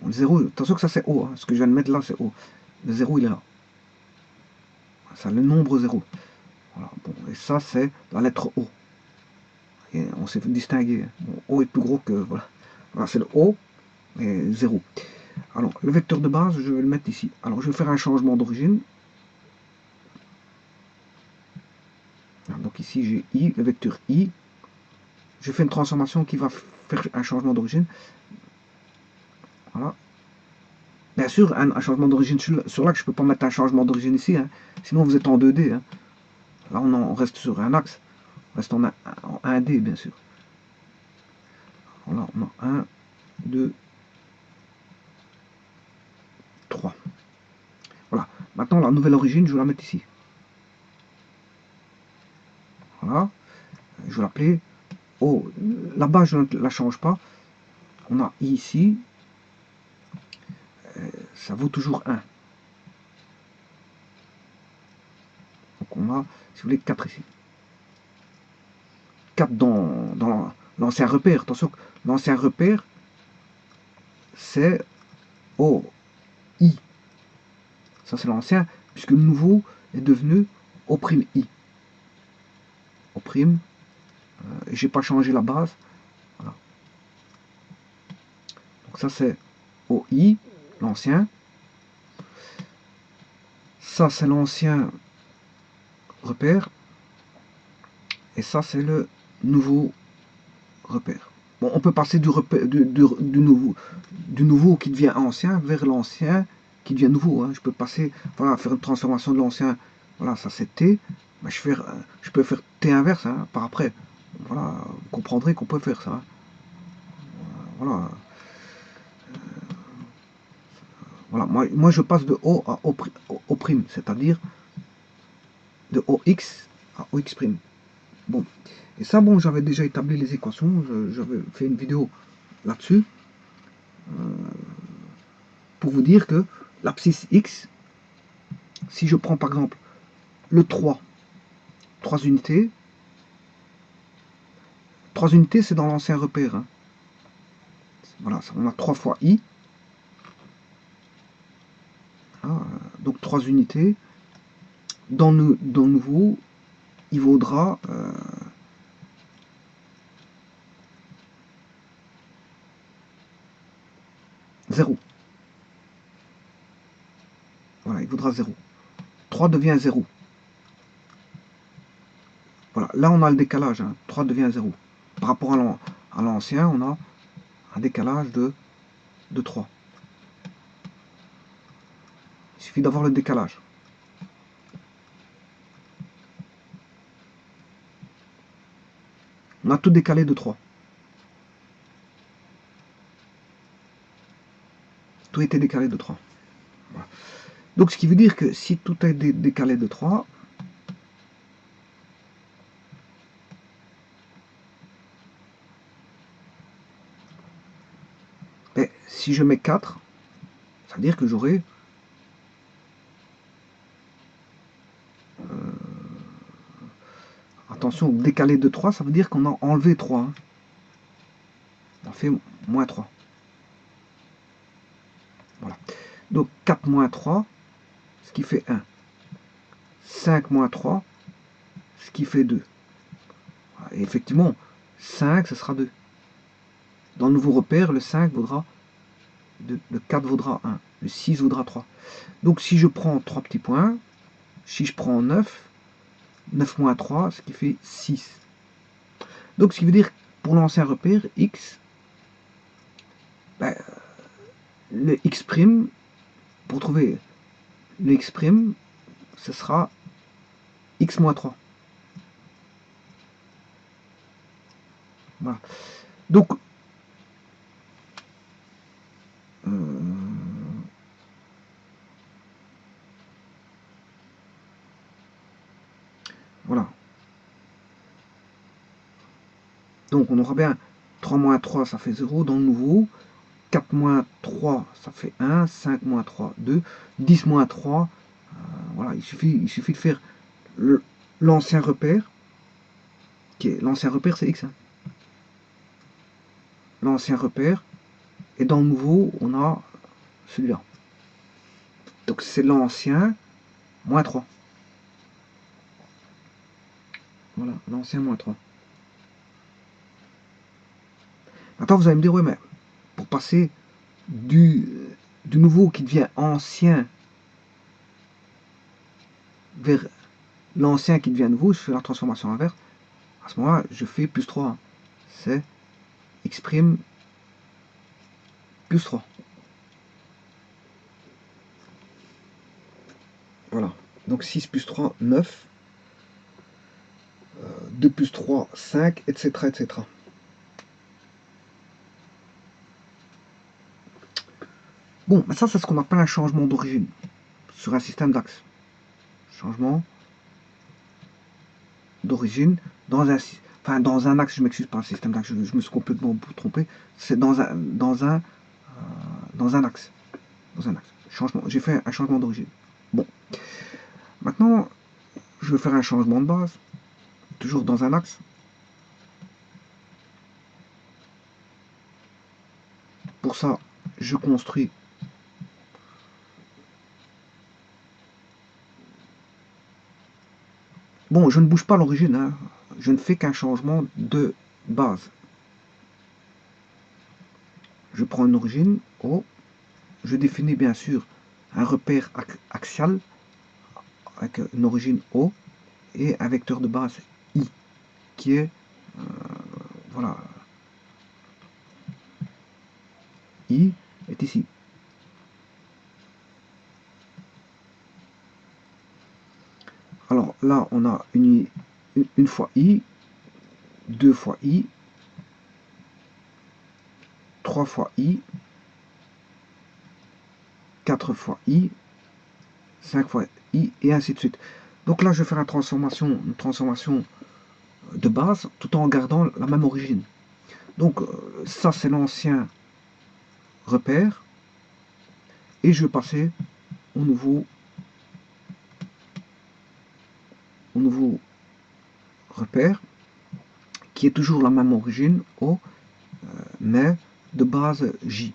Bon, le 0, attention que ça c'est O. Hein. Ce que je viens de mettre là, c'est O. Le 0, il est là. C'est le nombre 0. Voilà. Bon, et ça, c'est la lettre O. Et on s'est distingué. Bon, O est plus gros que... Voilà, voilà c'est le O, et 0. Alors, le vecteur de base, je vais le mettre ici. Alors, je vais faire un changement d'origine. Donc ici, j'ai I, le vecteur I. Je fais une transformation qui va faire un changement d'origine. Voilà. Bien sûr, un changement d'origine sur l'axe, je ne peux pas mettre un changement d'origine ici. Hein. Sinon, vous êtes en 2D. Hein. Là, on reste sur un axe. On reste en 1D, bien sûr. Voilà, on a 1, 2, 3. Voilà. Maintenant, la nouvelle origine, je vais la mettre ici. Voilà. Je vais l'appeler O. Là-bas, je ne la change pas. On a I ici. Ça vaut toujours 1. Donc, on a, si vous voulez, 4 ici. 4 dans l'ancien repère. Attention, l'ancien repère, c'est O, I. Ça, c'est l'ancien, puisque le nouveau est devenu O', I. O', et j'ai pas changé la base. Voilà. Donc ça, c'est OI, l'ancien. Ça, c'est l'ancien repère. Et ça, c'est le nouveau repère. Bon, on peut passer du nouveau qui devient ancien vers l'ancien qui devient nouveau. Hein. Je peux passer, voilà, faire une transformation de l'ancien. Voilà, ça c'est T. Ben, je peux faire T inverse hein, par après. Voilà, vous comprendrez qu'on peut faire ça. Hein. Voilà. Voilà. Moi, je passe de O à O', c'est-à-dire de OX à OX'. Bon. Et ça, bon, j'avais déjà établi les équations. J'avais fait une vidéo là-dessus. Pour vous dire que l'abscisse X, si je prends par exemple le 3 unités, 3 unités c'est dans l'ancien repère. Hein. Voilà, on a 3 fois I. Voilà, donc 3 unités. Dans le nouveau, il vaudra 0. Voilà, il vaudra 0. 3 devient 0. Voilà, là on a le décalage. Hein. 3 devient 0. Par rapport à l'ancien, on a un décalage de 3. Il suffit d'avoir le décalage. On a tout décalé de 3. Tout était décalé de 3. Voilà. Donc ce qui veut dire que si tout est décalé de 3, ben, si je mets 4, ça veut dire que j'aurai attention, décalé de 3, ça veut dire qu'on a enlevé 3. Hein. On fait moins 3. Voilà. Donc 4 moins 3, ce qui fait 1. 5 moins 3, ce qui fait 2. Et effectivement, 5, ce sera 2. Dans le nouveau repère, le 5 vaudra 2, le 4 vaudra 1, le 6 vaudra 3. Donc si je prends 3 petits points, si je prends 9, 9 moins 3, ce qui fait 6. Donc ce qui veut dire, pour l'ancien repère, x, ben, le x', pour trouver le x', ce sera x moins 3. Voilà. Donc, voilà. Donc on aura bien 3 moins 3, ça fait 0 dans le nouveau. 4 moins 3, ça fait 1. 5 moins 3, 2. 10 moins 3, voilà, il suffit de faire l'ancien repère. L'ancien repère, c'est x. Hein. L'ancien repère. Et dans le nouveau, on a celui-là. Donc c'est l'ancien moins 3. Voilà, l'ancien moins 3. Maintenant, vous allez me dire, ouais, mais pour passer du nouveau qui devient ancien vers l'ancien qui devient nouveau, je fais la transformation inverse. À ce moment-là, je fais plus 3. Hein. C'est x' plus 3. Voilà. Donc 6 plus 3, 9. 2 plus 3, 5, etc. etc. Bon, ça c'est ce qu'on appelle un changement d'origine sur un système d'axe. Changement d'origine dans un axe, je m'excuse pas, un système d'axe, je me suis complètement trompé. C'est dans un axe. Dans un axe. J'ai fait un changement d'origine. Bon. Maintenant, je vais faire un changement de base, toujours dans un axe. Pour ça, je construis bon, je ne bouge pas l'origine, hein. Je ne fais qu'un changement de base. Je prends une origine O, je définis bien sûr un repère axial avec une origine O et un vecteur de base I qui est voilà, I est ici. Alors là, on a une fois I, 2 fois I, 3 fois I, 4 fois I, 5 fois I, et ainsi de suite. Donc là, je vais faire une transformation de base, tout en gardant la même origine. Donc ça, c'est l'ancien repère, et je vais passer au nouveau repère, qui est toujours la même origine, O, mais de base J.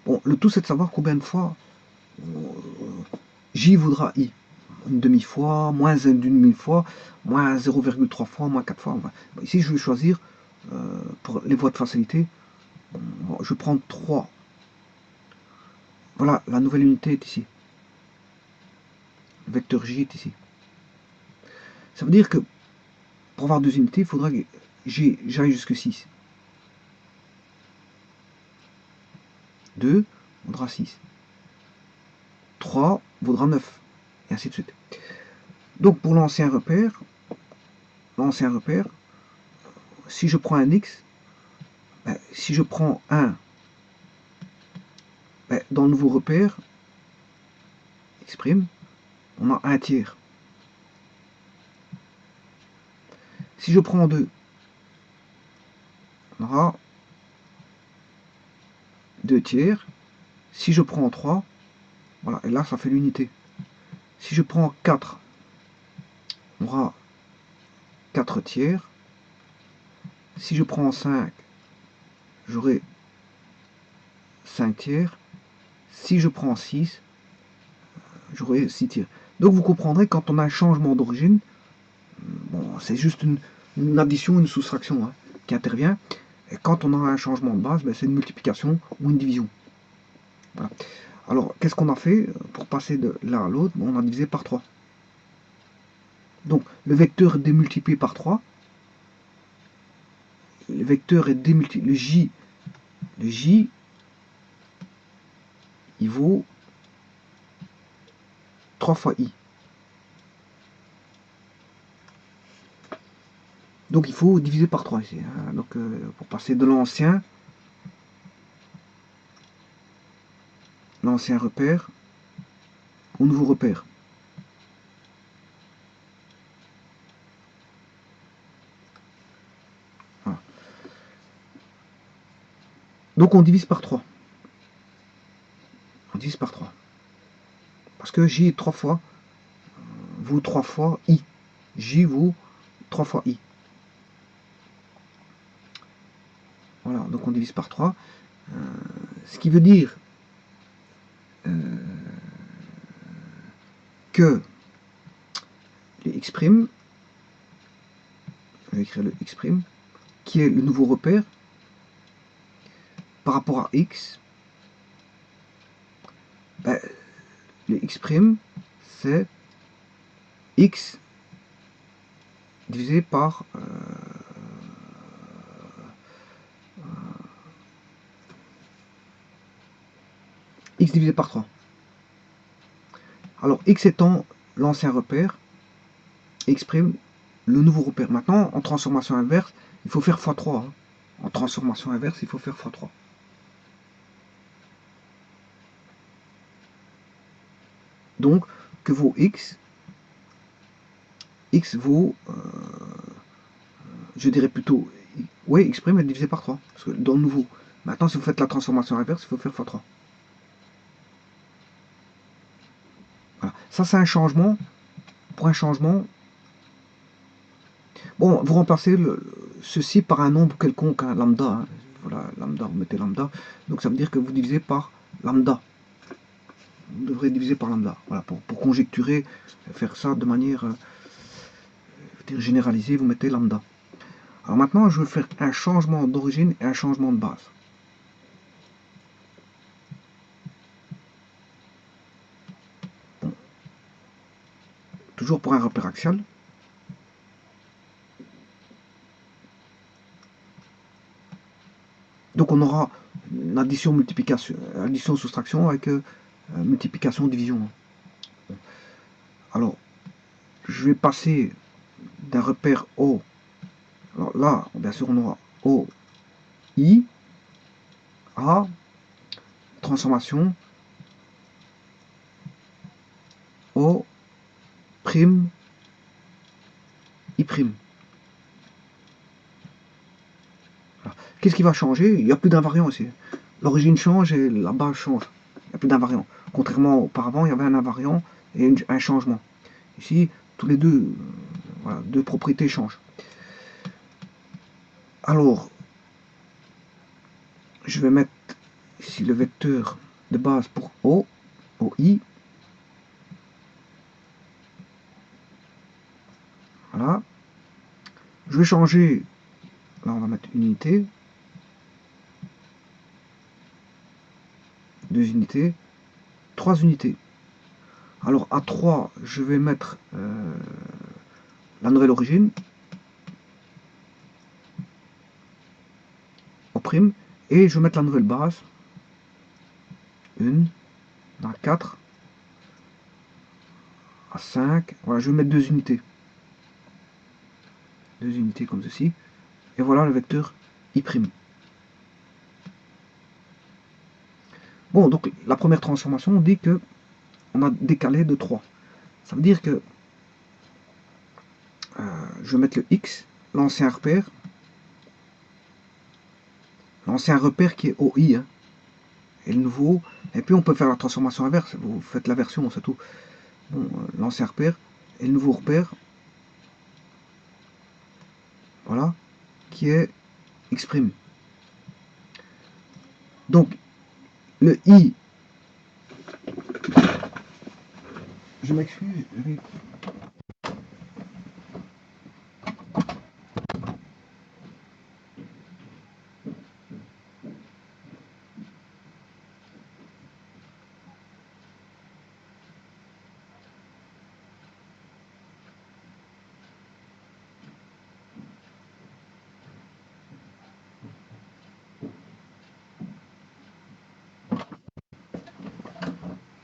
Bon, le tout c'est de savoir combien de fois J voudra I. Une demi-fois, moins une demi-fois, moins 0,3 fois, moins 4 fois. Ici, je vais choisir, pour les voies de facilité, je prends 3. Voilà, la nouvelle unité est ici. Le vecteur J est ici. Ça veut dire que pour avoir 2 unités, il faudra que j'aille jusque 6. 2 vaudra 6. 3 vaudra 9. Et ainsi de suite. Donc pour l'ancien repère, si je prends un x, si je prends 1 dans le nouveau repère, x', on a 1 tiers. Si je prends 2, on aura 2 tiers. Si je prends 3, voilà, et là ça fait l'unité. Si je prends 4, on aura 4 tiers. Si je prends 5, j'aurai 5 tiers. Si je prends 6, j'aurai 6 tiers. Donc vous comprendrez, quand on a un changement d'origine, bon, c'est juste une addition, une soustraction hein, qui intervient. Et quand on a un changement de base, c'est une multiplication ou une division. Voilà. Alors, qu'est-ce qu'on a fait pour passer de l'un à l'autre? On a divisé par 3. Donc, le vecteur est démultiplié par 3. Le vecteur est démultiplié. Le J, il vaut 3 fois I. Donc, il faut diviser par 3 ici. Hein. Donc, pour passer de l'ancien repère au nouveau repère. Voilà. Donc, on divise par 3. On divise par 3. Parce que J est 3 fois, vaut 3 fois I. J vaut 3 fois I. Voilà, donc on divise par 3. Ce qui veut dire que les x', je vais écrire le x', qui est le nouveau repère, par rapport à x, ben, le x', c'est x divisé par x divisé par 3. Alors, x étant l'ancien repère, x', le nouveau repère. Maintenant, en transformation inverse, il faut faire x3. Hein. En transformation inverse, il faut faire x3. Donc, que vaut x? X vaut, je dirais plutôt, oui, x' est divisé par 3, parce que dans le nouveau. Maintenant, si vous faites la transformation inverse, il faut faire x3. Voilà. Ça, c'est un changement. Pour un changement, bon, vous remplacez ceci par un nombre quelconque, hein, lambda. Hein. Voilà, lambda, vous mettez lambda. Donc, ça veut dire que vous divisez par lambda. Vous devrez diviser par lambda. Voilà, pour conjecturer, faire ça de manière généralisée, vous mettez lambda. Alors maintenant, je vais faire un changement d'origine et un changement de base. Bon. Toujours pour un repère axial. Donc on aura une addition, multiplication, addition, soustraction avec multiplication, division. Alors, je vais passer d'un repère O. Alors là, bien sûr, on aura O, I, A, transformation, O, prime, I prime. Qu'est-ce qui va changer? Il n'y a plus d'invariant ici. L'origine change et la base change. Il n'y a plus d'invariant. Contrairement auparavant, il y avait un invariant et un changement. Ici, tous les deux, voilà, deux propriétés changent. Alors, je vais mettre ici le vecteur de base pour O, OI. Voilà. Je vais changer, là on va mettre une unité, 2 unités, 3 unités. Alors à 3, je vais mettre la nouvelle origine, au prime, et je vais mettre la nouvelle base, 1, à 4, à 5, voilà, je vais mettre 2 unités. 2 unités comme ceci, et voilà le vecteur I'. Bon, donc la première transformation, on dit que on a décalé de 3. Ça veut dire que je vais mettre le X, l'ancien repère qui est OI, hein, et le nouveau, et puis on peut faire la transformation inverse, vous faites l'inversion, c'est tout. Bon, l'ancien repère et le nouveau repère, voilà, qui est X'. Donc, le I, je m'excuse,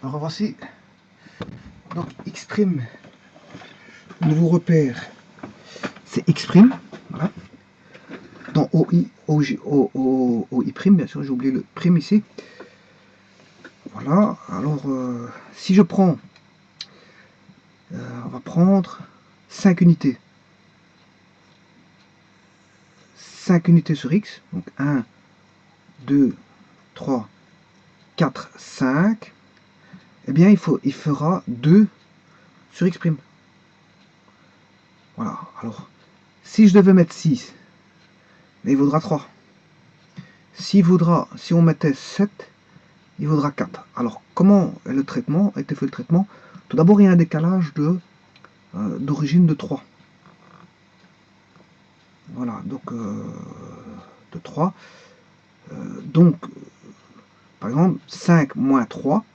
Alors voici, donc x', nouveau repère, c'est x', voilà. Dans OI', bien sûr, j'ai oublié le prime ici. Voilà, alors si je prends, on va prendre 5 unités. 5 unités sur x, donc 1, 2, 3, 4, 5, eh bien il fera 2 sur x'. Voilà, alors si je devais mettre 6, mais il vaudra 3. Si on mettait 7, il vaudra 4. Alors comment le traitement a été fait le traitement? Tout d'abord il y a un décalage d'origine de 3. Voilà, donc de 3. Donc, par exemple, 5 moins 3,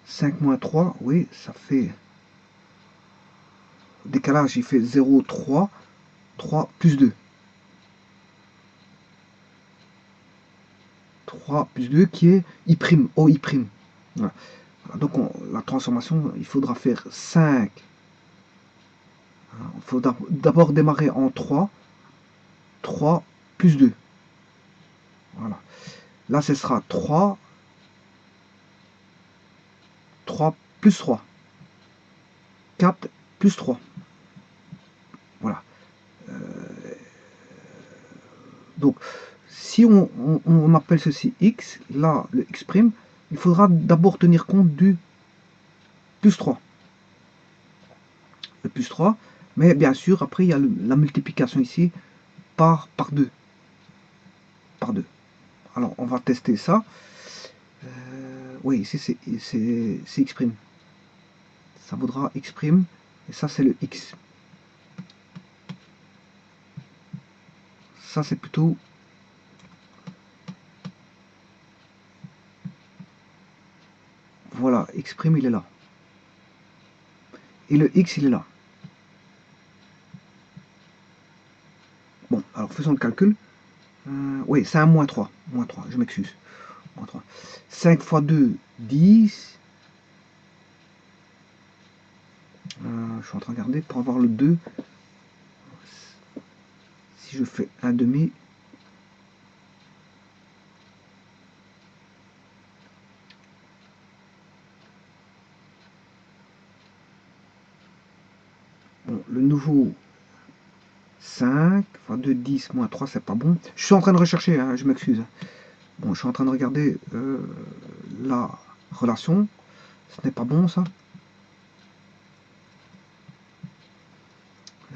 5 moins 3, oui, ça fait... Décalage, il fait 0, 3, 3 plus 2. 3 plus 2 qui est I', OI'. Voilà. Donc la transformation, il faudra faire 5. Il faut d'abord démarrer en 3. 3 plus 2. Voilà. Là, ce sera 3. 3 plus 3. 4 plus 3. Voilà. Donc, si on appelle ceci x, là, le x', il faudra d'abord tenir compte du plus 3. Le plus 3, mais bien sûr, après, il y a la multiplication ici par 2. Par 2. Alors, on va tester ça. Oui, ici, c'est x'. Ça vaudra x', et ça, c'est le x. Ça, c'est plutôt... Voilà, x', il est là. Et le x, il est là. Bon, alors faisons le calcul. Oui, c'est un moins 3. Moins 3, je m'excuse. Moins 3. 5 fois 2, 10. Je suis en train de regarder pour avoir le 2. Si je fais un demi, bon, le nouveau 5 fois 2, 10, moins 3, c'est pas bon. Je suis en train de rechercher, hein, je m'excuse. Bon, je suis en train de regarder la relation. Ce n'est pas bon, ça.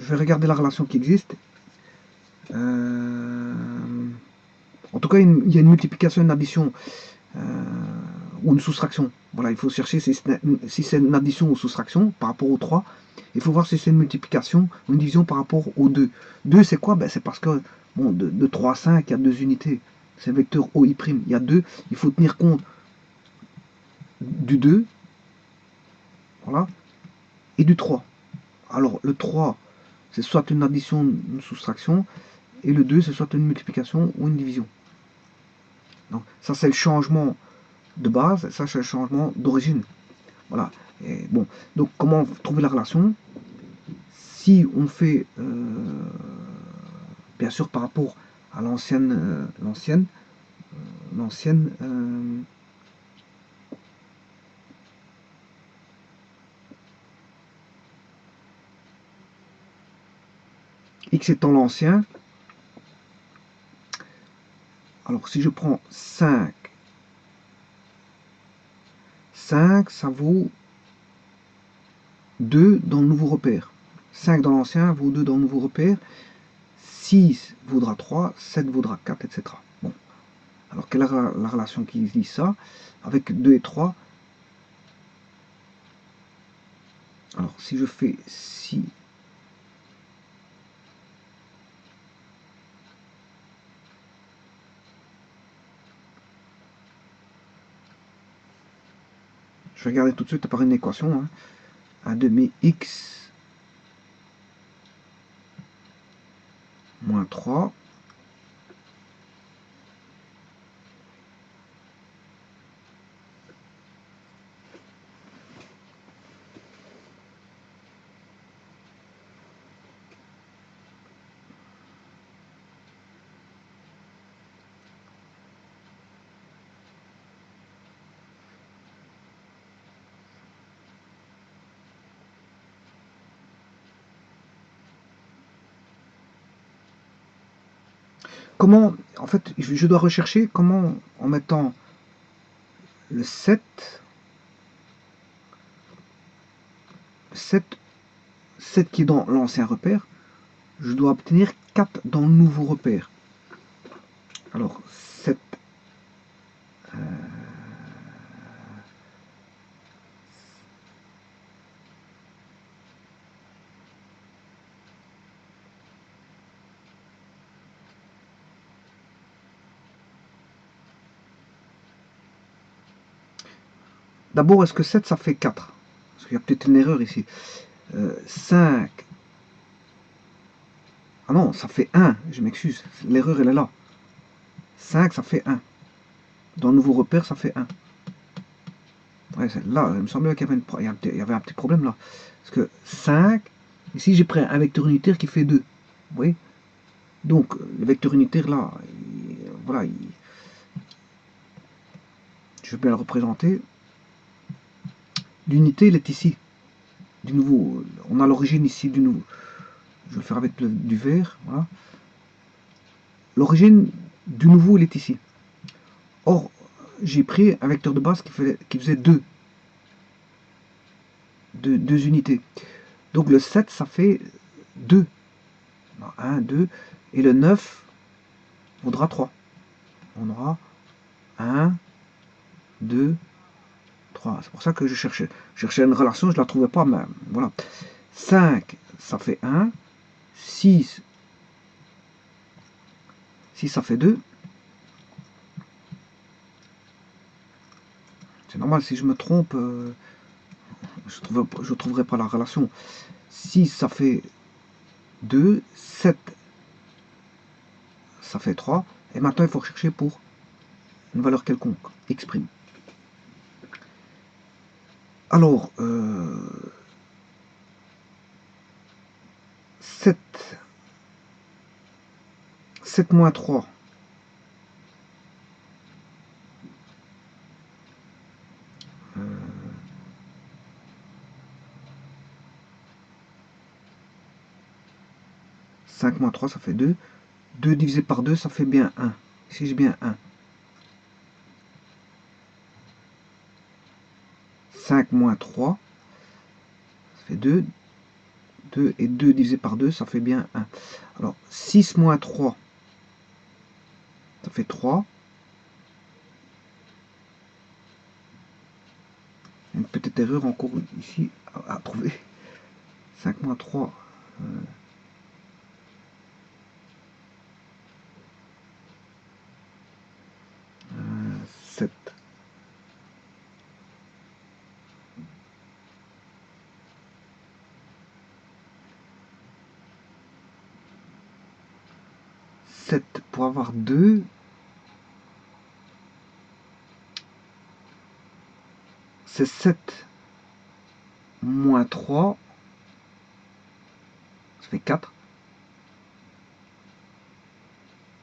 Je vais regarder la relation qui existe. En tout cas, il y a une multiplication, une addition ou une soustraction. Voilà, il faut chercher si c'est une addition ou soustraction par rapport au 3. Il faut voir si c'est une multiplication ou une division par rapport au 2. 2, c'est quoi? Ben, c'est parce que bon, de 3 à 5, il y a 2 unités. C'est le vecteur OI'. Il y a 2. Il faut tenir compte du 2, voilà, et du 3. Alors, le 3, c'est soit une addition ou une soustraction, et le 2, c'est soit une multiplication ou une division. Donc, ça, c'est le changement de base, ça, c'est le changement d'origine. Voilà. Et bon, donc, comment trouver la relation? Si on fait, bien sûr, par rapport à l'ancienne, x étant l'ancien, alors si je prends 5, 5, ça vaut 2 dans le nouveau repère. 5 dans l'ancien vaut 2 dans le nouveau repère. 6 vaudra 3, 7 vaudra 4, etc. Bon. Alors, quelle est la relation qui dit ça? Avec 2 et 3. Alors, si je fais si... Je vais regarder tout de suite par une équation. Hein. 1 demi x moins 3. Comment, en fait, je dois rechercher comment, en mettant le 7 qui est dans l'ancien repère, je dois obtenir 4 dans le nouveau repère. Alors, 7, d'abord, est-ce que 7, ça fait 4? Parce qu'il y a peut-être une erreur ici. 5. Ah non, ça fait 1, je m'excuse. L'erreur, elle est là. 5, ça fait 1. Dans le nouveau repère, ça fait 1. Ouais, là, il me semblait qu'il y avait un petit problème là. Parce que 5, ici j'ai pris un vecteur unitaire qui fait 2. Vous voyez? Donc, le vecteur unitaire là, voilà, je vais bien le représenter. L'unité, elle est ici. Du nouveau, on a l'origine ici du nouveau. Je vais le faire avec du vert. Voilà. L'origine du nouveau, il est ici. Or, j'ai pris un vecteur de base qui faisait 2. Deux unités. Donc le 7, ça fait 2. 1, 2. Et le 9 vaudra 3. On aura 1, 2, 3. C'est pour ça que je cherchais une relation, je ne la trouvais pas, mais voilà. 5, ça fait 1. 6, ça fait 2. C'est normal, si je me trompe, je ne trouverai pas la relation. 6, ça fait 2. 7, ça fait 3. Et maintenant, il faut rechercher pour une valeur quelconque. Exprime. Alors, 7 moins 3. Euh, 5 moins 3, ça fait 2. 2 divisé par 2, ça fait bien 1. Ici, j'ai bien 1. 5 moins 3, ça fait 2. 2 et 2 divisé par 2, ça fait bien 1. Alors, 6 moins 3, ça fait 3. Une petite erreur encore ici à trouver. 5 moins 3. 7. 7 pour avoir 2. C'est 7 moins 3. Ça fait 4.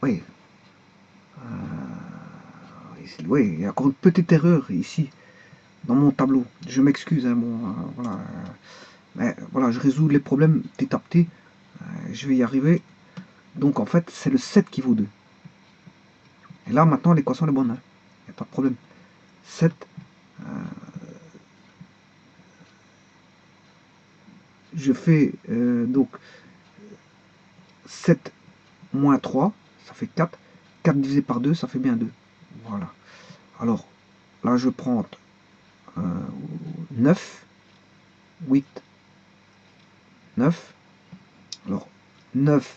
Oui. Oui, il y a encore une petite erreur ici, dans mon tableau. Je m'excuse, hein, bon, voilà. Mais voilà, je résous les problèmes petit à petit. Je vais y arriver. Donc en fait, c'est le 7 qui vaut 2. Et là, maintenant, l'équation est bonne. Il n'y a pas de problème. 7. Je fais donc 7 moins 3, ça fait 4. 4 divisé par 2, ça fait bien 2. Voilà. Alors, là, je prends 9, 8, 9. Alors, 9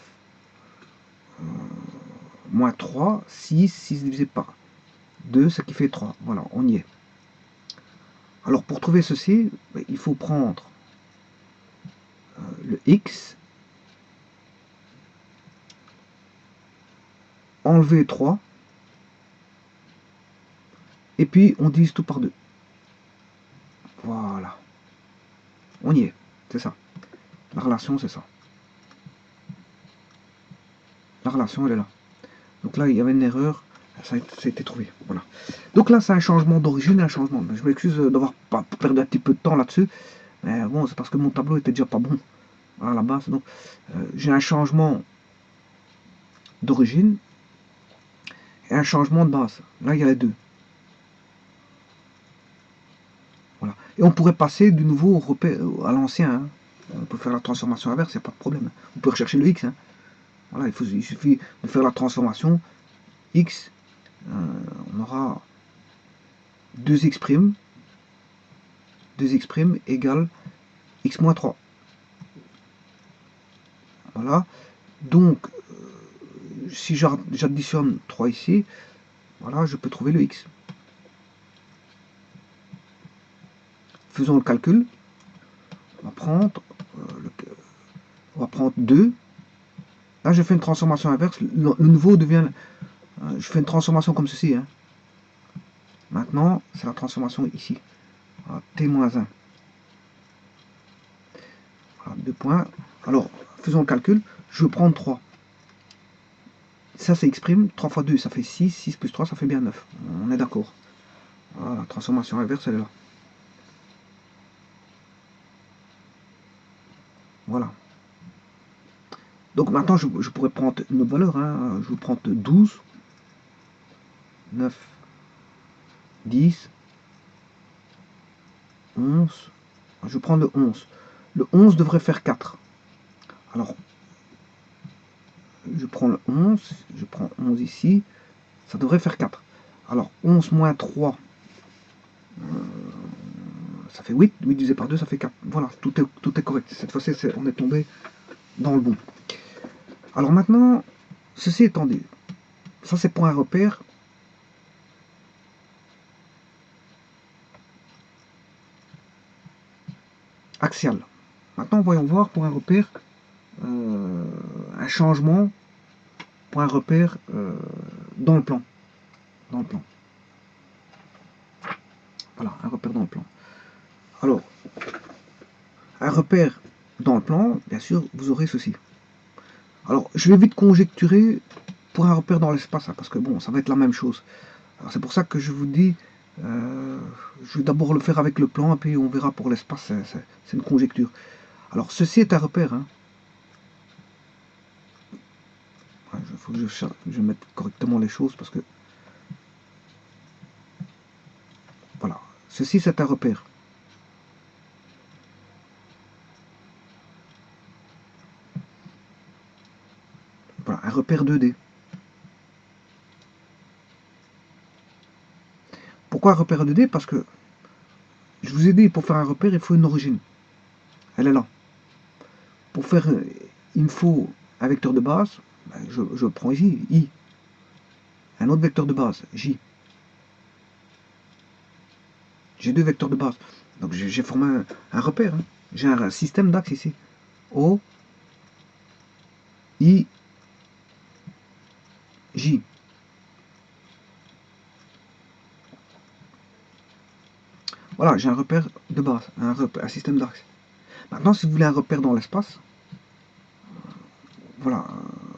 moins 3, 6, 6 divisé par 2, ce qui fait 3. Voilà, on y est. Alors, pour trouver ceci, il faut prendre le x enlever 3, et puis on divise tout par 2. Voilà. On y est. C'est ça. La relation, c'est ça. La relation, elle est là. Donc là, il y avait une erreur. Ça a été trouvé. Voilà. Donc là, c'est un changement d'origine et un changement. Je m'excuse d'avoir perdu un petit peu de temps là-dessus. Mais bon, c'est parce que mon tableau était déjà pas bon à la base. Donc, j'ai un changement d'origine et un changement de base. Là, il y a les deux. Voilà. Et on pourrait passer du nouveau au repère, à l'ancien. Hein. On peut faire la transformation inverse, il n'y a pas de problème. On peut rechercher le x. Hein. Voilà, il suffit de faire la transformation x. On aura 2x', 2x' égale x moins 3. Voilà. Donc, si j'additionne 3 ici, voilà, je peux trouver le x. Faisons le calcul. On va prendre 2. Là, je fais une transformation inverse. Le nouveau devient... je fais une transformation comme ceci. Hein. Maintenant, c'est la transformation ici. Voilà, t-1. Voilà, 2 points. Alors, faisons le calcul. Je vais prendre 3. Ça, c'est x'. 3 fois 2, ça fait 6. 6 plus 3, ça fait bien 9. On est d'accord. Voilà, la transformation inverse, elle est là. Voilà. Donc maintenant, je pourrais prendre une autre valeur. Hein. Je vais prendre 12, 9, 10, 11. Je vais prendre le 11. Le 11 devrait faire 4. Alors, je prends le 11. Je prends 11 ici. Ça devrait faire 4. Alors, 11 moins 3, ça fait 8. 8 divisé par 2, ça fait 4. Voilà, tout est correct. Cette fois-ci, on est tombé dans le bon. Alors maintenant, ceci étant dit, ça c'est pour un repère axial. Maintenant, voyons voir pour un repère, un changement pour un repère dans le plan. Dans le plan. Voilà, un repère dans le plan. Alors, un repère dans le plan, bien sûr, vous aurez ceci. Alors, je vais vite conjecturer pour un repère dans l'espace, hein, parce que bon, ça va être la même chose. Alors, c'est pour ça que je vous dis, je vais d'abord le faire avec le plan, et puis on verra pour l'espace, c'est une conjecture. Alors, ceci est un repère. Hein. Il faut que je mette correctement les choses, parce que... Voilà. Ceci, c'est un repère. Voilà, un repère 2D. Pourquoi un repère 2D? Parce que, je vous ai dit, pour faire un repère, il faut une origine. Elle est là. Pour faire, il me faut un vecteur de base. Ben, je prends ici, I. Un autre vecteur de base, J. J'ai deux vecteurs de base. Donc j'ai formé un repère. Hein. J'ai un système d'axes ici. O, I, J. Voilà, j'ai un repère de base, un système d'axes. Maintenant, si vous voulez un repère dans l'espace, voilà,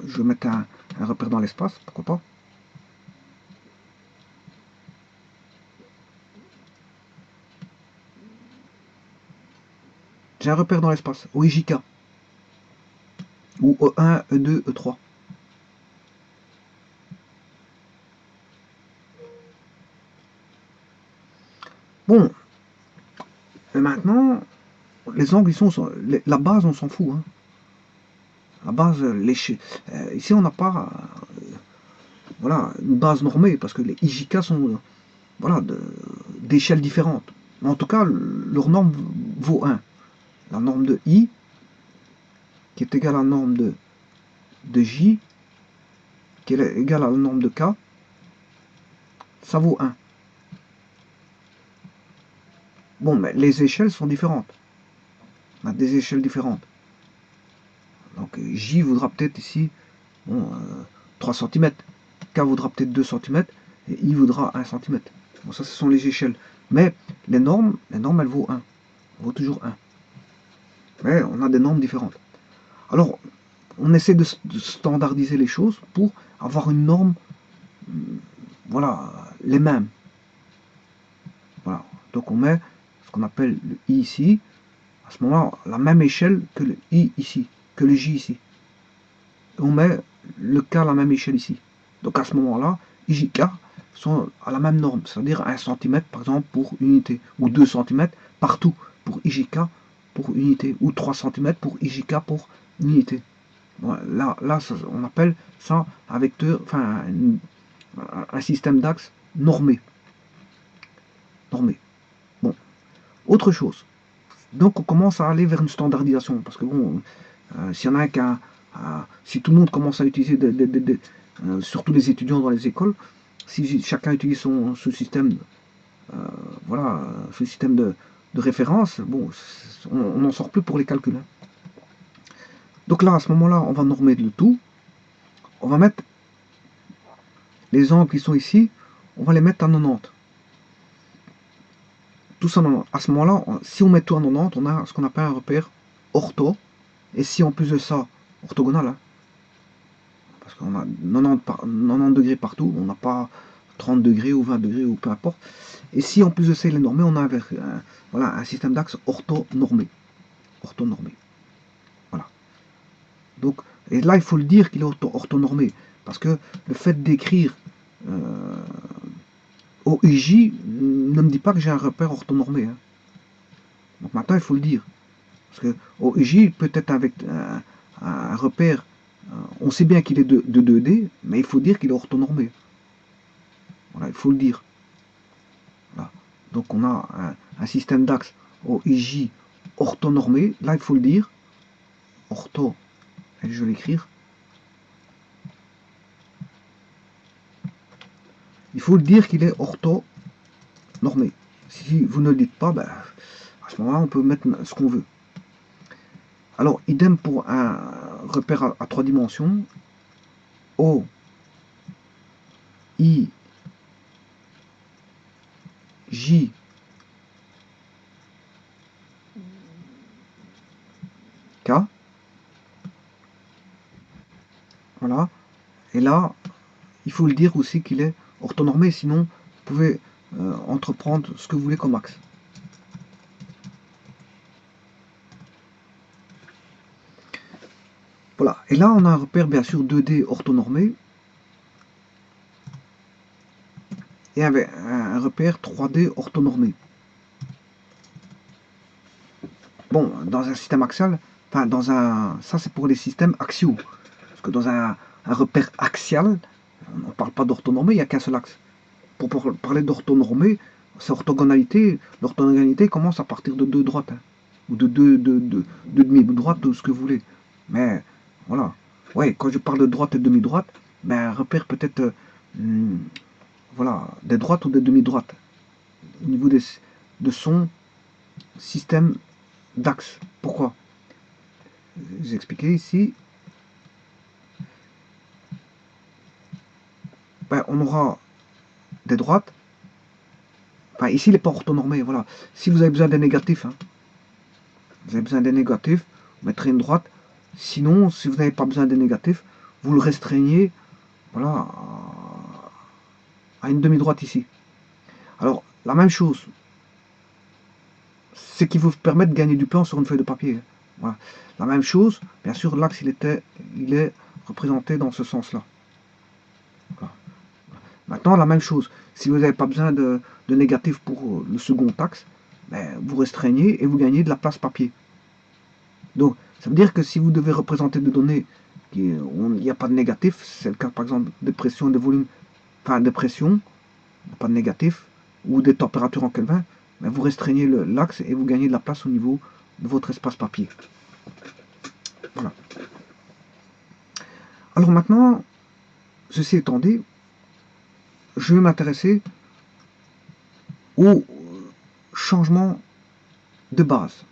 je vais mettre un repère dans l'espace, pourquoi pas. J'ai un repère dans l'espace, OIJK, ou E1, E2, E3. Bon, et maintenant, les angles, la base, on s'en fout. Hein. La base, ici, on n'a pas voilà, une base normée, parce que les IJK sont voilà, d'échelles différentes. Mais en tout cas, leur norme vaut 1. La norme de I, qui est égale à la norme de J, qui est égale à la norme de K, ça vaut 1. Bon, mais les échelles sont différentes. On a des échelles différentes. Donc J voudra peut-être ici bon, 3 cm. K vaudra peut-être 2 cm et I vaudra 1 cm. Bon, ça, ce sont les échelles. Mais les normes, elles vaut 1. Elles vaut toujours 1. Mais on a des normes différentes. Alors, on essaie de standardiser les choses pour avoir une norme, voilà, les mêmes. Voilà. Donc on met ce qu'on appelle le I ici, à ce moment-là, la même échelle que le I ici, que le J ici. Et on met le K à la même échelle ici. Donc à ce moment-là, IJK sont à la même norme, c'est-à-dire 1 cm par exemple pour unité, ou 2 cm partout pour IJK pour unité, ou 3 cm pour IJK pour unité. Bon, là, on appelle ça un vecteur, enfin un système d'axe normé. Normé. Bon, autre chose. Donc on commence à aller vers une standardisation, parce que bon, s'il y en a qu'un, si tout le monde commence à utiliser, surtout les étudiants dans les écoles, si chacun utilise ce système, voilà, ce système de référence, bon, on n'en sort plus pour les calculs. Hein. Donc là, à ce moment-là, on va normer le tout. On va mettre les angles qui sont ici, on va les mettre à 90. Tout ça, à ce moment-là, si on met tout à 90, on a ce qu'on appelle un repère ortho. Et si en plus de ça, orthogonal, hein, parce qu'on a 90 degrés partout, on n'a pas 30 degrés ou 20 degrés ou peu importe. Et si en plus de ça, il est normé, on a voilà, un système d'axe orthonormé. Orthonormé. Voilà. Donc, et là, il faut le dire qu'il est orthonormé. Parce que le fait d'écrire OIJ ne me dit pas que j'ai un repère orthonormé. Hein. Donc maintenant, il faut le dire. Parce que OIJ peut être avec un repère, on sait bien qu'il est de 2D, mais il faut dire qu'il est orthonormé. Voilà, il faut le dire. Voilà. Donc on a un système d'axe OIJ orthonormé. Là, il faut le dire. Ortho, et je vais l'écrire. Il faut le dire qu'il est orthonormé. Si vous ne le dites pas, ben, à ce moment-là, on peut mettre ce qu'on veut. Alors, idem pour un repère à 3 dimensions. O, I, J, K. Voilà. Et là, il faut le dire aussi qu'il est orthonormé, sinon vous pouvez entreprendre ce que vous voulez comme axe. Voilà. Et là, on a un repère, bien sûr, 2D orthonormé. Et avec un repère 3D orthonormé. Bon, dans un système axial, enfin, ça c'est pour les systèmes axiaux. Parce que dans un repère axial, on ne parle pas d'orthonormé, il n'y a qu'un seul axe. Pour parler d'orthonormé, c'est orthogonalité. L'orthogonalité commence à partir de deux droites. Hein, ou de deux demi-droites, ou ce que vous voulez. Mais, voilà. Ouais, quand je parle de droite et demi-droite, ben, un repère peut-être, voilà, des droites ou des demi-droites. Au niveau de son système d'axe. Pourquoi? J'ai expliqué ici. Ben, on aura des droites. Enfin, ici, il n'est pas orthonormé. Voilà. Si vous avez besoin des négatifs, hein, vous avez besoin des négatifs, vous mettrez une droite. Sinon, si vous n'avez pas besoin des négatifs, vous le restreignez, voilà, à une demi-droite ici. Alors, la même chose, c'est qui vous permet de gagner du plan sur une feuille de papier. Voilà. La même chose, bien sûr, l'axe, il est représenté dans ce sens-là. Voilà. Maintenant, la même chose, si vous n'avez pas besoin de négatif pour le second axe, ben, vous restreignez et vous gagnez de la place papier. Donc, ça veut dire que si vous devez représenter des données où il n'y a pas de négatif, c'est le cas par exemple de pression, de volume, enfin de pression, pas de négatif, ou des températures en Kelvin, ben vous restreignez l'axe et vous gagnez de la place au niveau de votre espace papier. Voilà. Alors maintenant, ceci étant dit, je vais m'intéresser au changement de base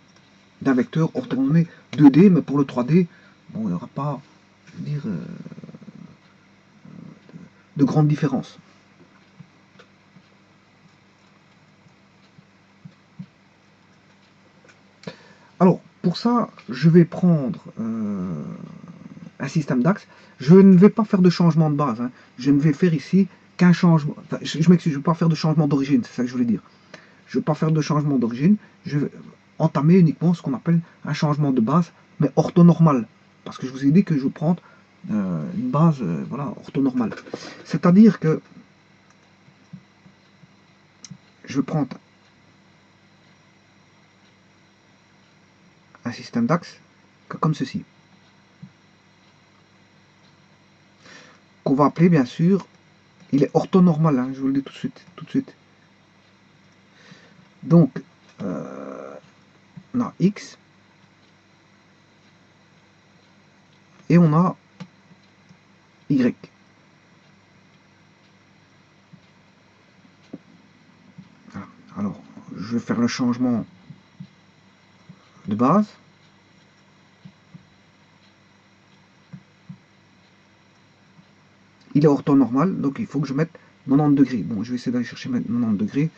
d'un vecteur orthonormé 2D, mais pour le 3D, bon, il n'y aura pas, je veux dire, de grande différence. Alors, pour ça, je vais prendre un système d'axe. Je ne vais pas faire de changement de base. Hein. Je ne vais faire ici qu'un changement. Enfin, je m'excuse, je ne vais pas faire de changement d'origine, c'est ça que je voulais dire. Je ne vais pas faire de changement d'origine. Je vais entamer uniquement ce qu'on appelle un changement de base, mais orthonormal. Parce que je vous ai dit que je vais prendre une base voilà, orthonormale. C'est-à-dire que je vais prendre un système d'axe comme ceci, qu'on va appeler bien sûr, il est orthonormal, hein, je vous le dis tout de suite. Tout de suite. Donc, on a X, et on a Y. Voilà. Alors, je vais faire le changement de base. Il est orthonormal, donc il faut que je mette 90 degrés. Bon, je vais essayer d'aller chercher 90 degrés.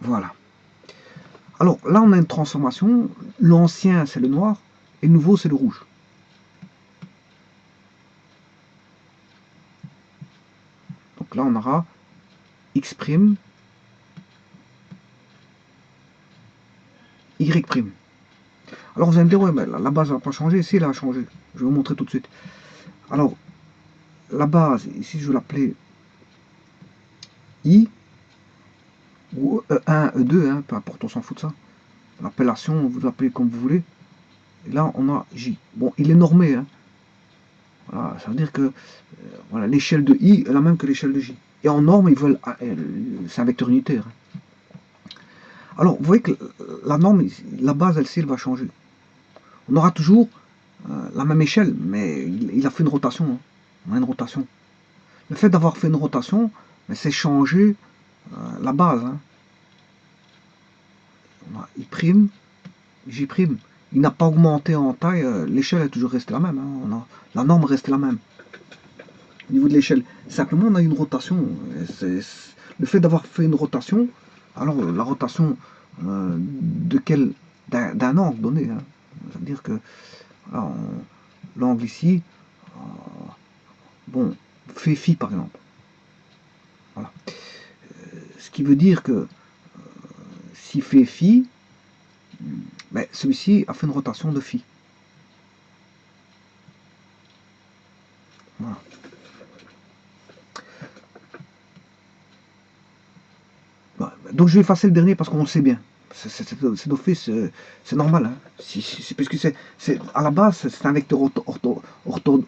Voilà. Alors là, on a une transformation. L'ancien, c'est le noir, et le nouveau, c'est le rouge. Donc là, on aura X', Y'. Alors vous allez me dire, ouais, mais la base n'a pas changé. Si, elle a changé. Je vais vous montrer tout de suite. Alors, la base, ici, je vais l'appeler I, ou E1, E2, hein, peu importe, on s'en fout de ça. L'appellation, vous l'appelez comme vous voulez. Et là, on a J. Bon, il est normé. Hein. Voilà, ça veut dire que voilà, l'échelle de I est la même que l'échelle de J. Et en norme, ils veulent, c'est un vecteur unitaire. Hein. Alors, vous voyez que la norme, la base, elle va changer. On aura toujours la même échelle, mais il a fait une rotation. Hein. On a une rotation. Le fait d'avoir fait une rotation, c'est changer la base. Hein. On a I', J'. Il n'a pas augmenté en taille, l'échelle est toujours restée la même. Hein. La norme reste la même. Au niveau de l'échelle, simplement on a une rotation. Le fait d'avoir fait une rotation, alors la rotation de quel d'un angle donné. Hein. Ça veut dire que l'angle ici, bon, fait phi par exemple. Voilà. Ce qui veut dire que si fait phi, ben, celui-ci a fait une rotation de phi. Voilà. Donc je vais effacer le dernier parce qu'on le sait bien. C'est d'office, c'est normal. Hein. Puisque à la base, c'est un vecteur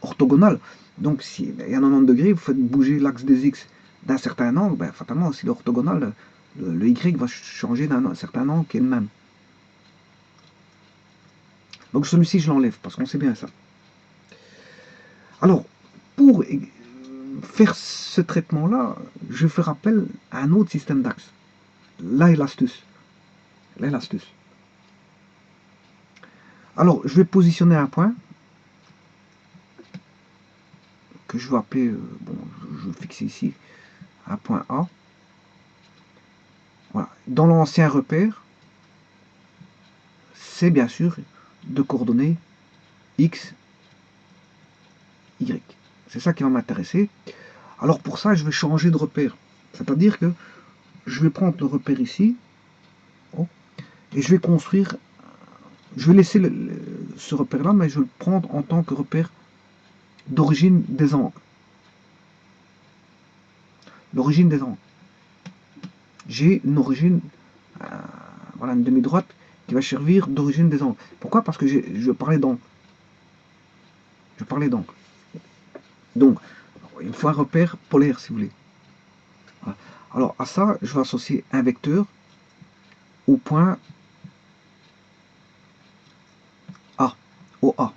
orthogonal. Donc s'il y a 90 degrés, vous faites bouger l'axe des x d'un certain angle, ben, fatalement, si l'orthogonal, le y va changer d'un certain angle qui est le même. Donc celui-ci, je l'enlève parce qu'on sait bien ça. Alors, pour faire ce traitement-là, je fais appel à un autre système d'axes. Là est l'astuce. Là est l'astuce. Alors, je vais positionner un point que je vais appeler, bon, je vais fixer ici un point A. Voilà. Dans l'ancien repère, c'est bien sûr de coordonnées X, Y. C'est ça qui va m'intéresser. Alors pour ça, je vais changer de repère. C'est-à-dire que je vais prendre le repère ici, oh, et je vais construire, je vais laisser ce repère-là, mais je vais le prendre en tant que repère d'origine des angles. L'origine des angles. J'ai une origine, voilà, une demi-droite qui va servir d'origine des angles. Pourquoi? Parce que je parlais d'angle. Je parlais d'angle. Donc, il faut un repère polaire, si vous voulez. Voilà. Alors, à ça, je vais associer un vecteur au point A, au A.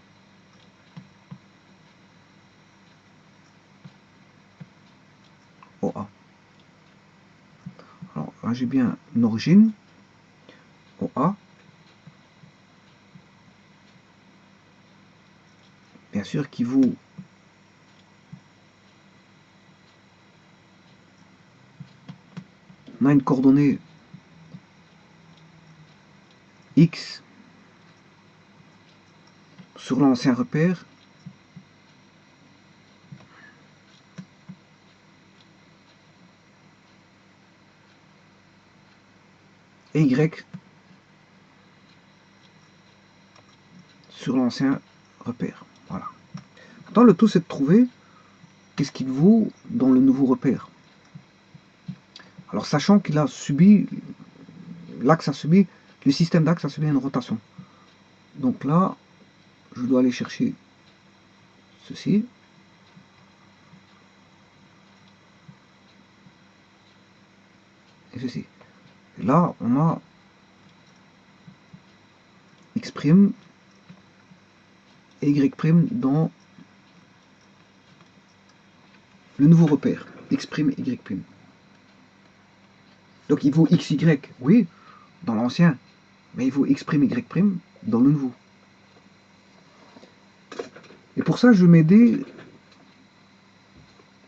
j'ai bien une origine, OA. Bien sûr, qui vaut on a une coordonnée X sur l'ancien repère et Y sur l'ancien repère. Voilà. Maintenant, le tout, c'est de trouver qu'est-ce qu'il vaut dans le nouveau repère. Alors, sachant qu'il a subi, l'axe a subi, le système d'axe a subi une rotation. Donc là, je dois aller chercher ceci. Et ceci. Et là, on a X' et Y' dans le nouveau repère. X' et Y'. Donc il vaut XY, oui, dans l'ancien, mais il vaut X', Y' dans le nouveau. Et pour ça, je vais m'aider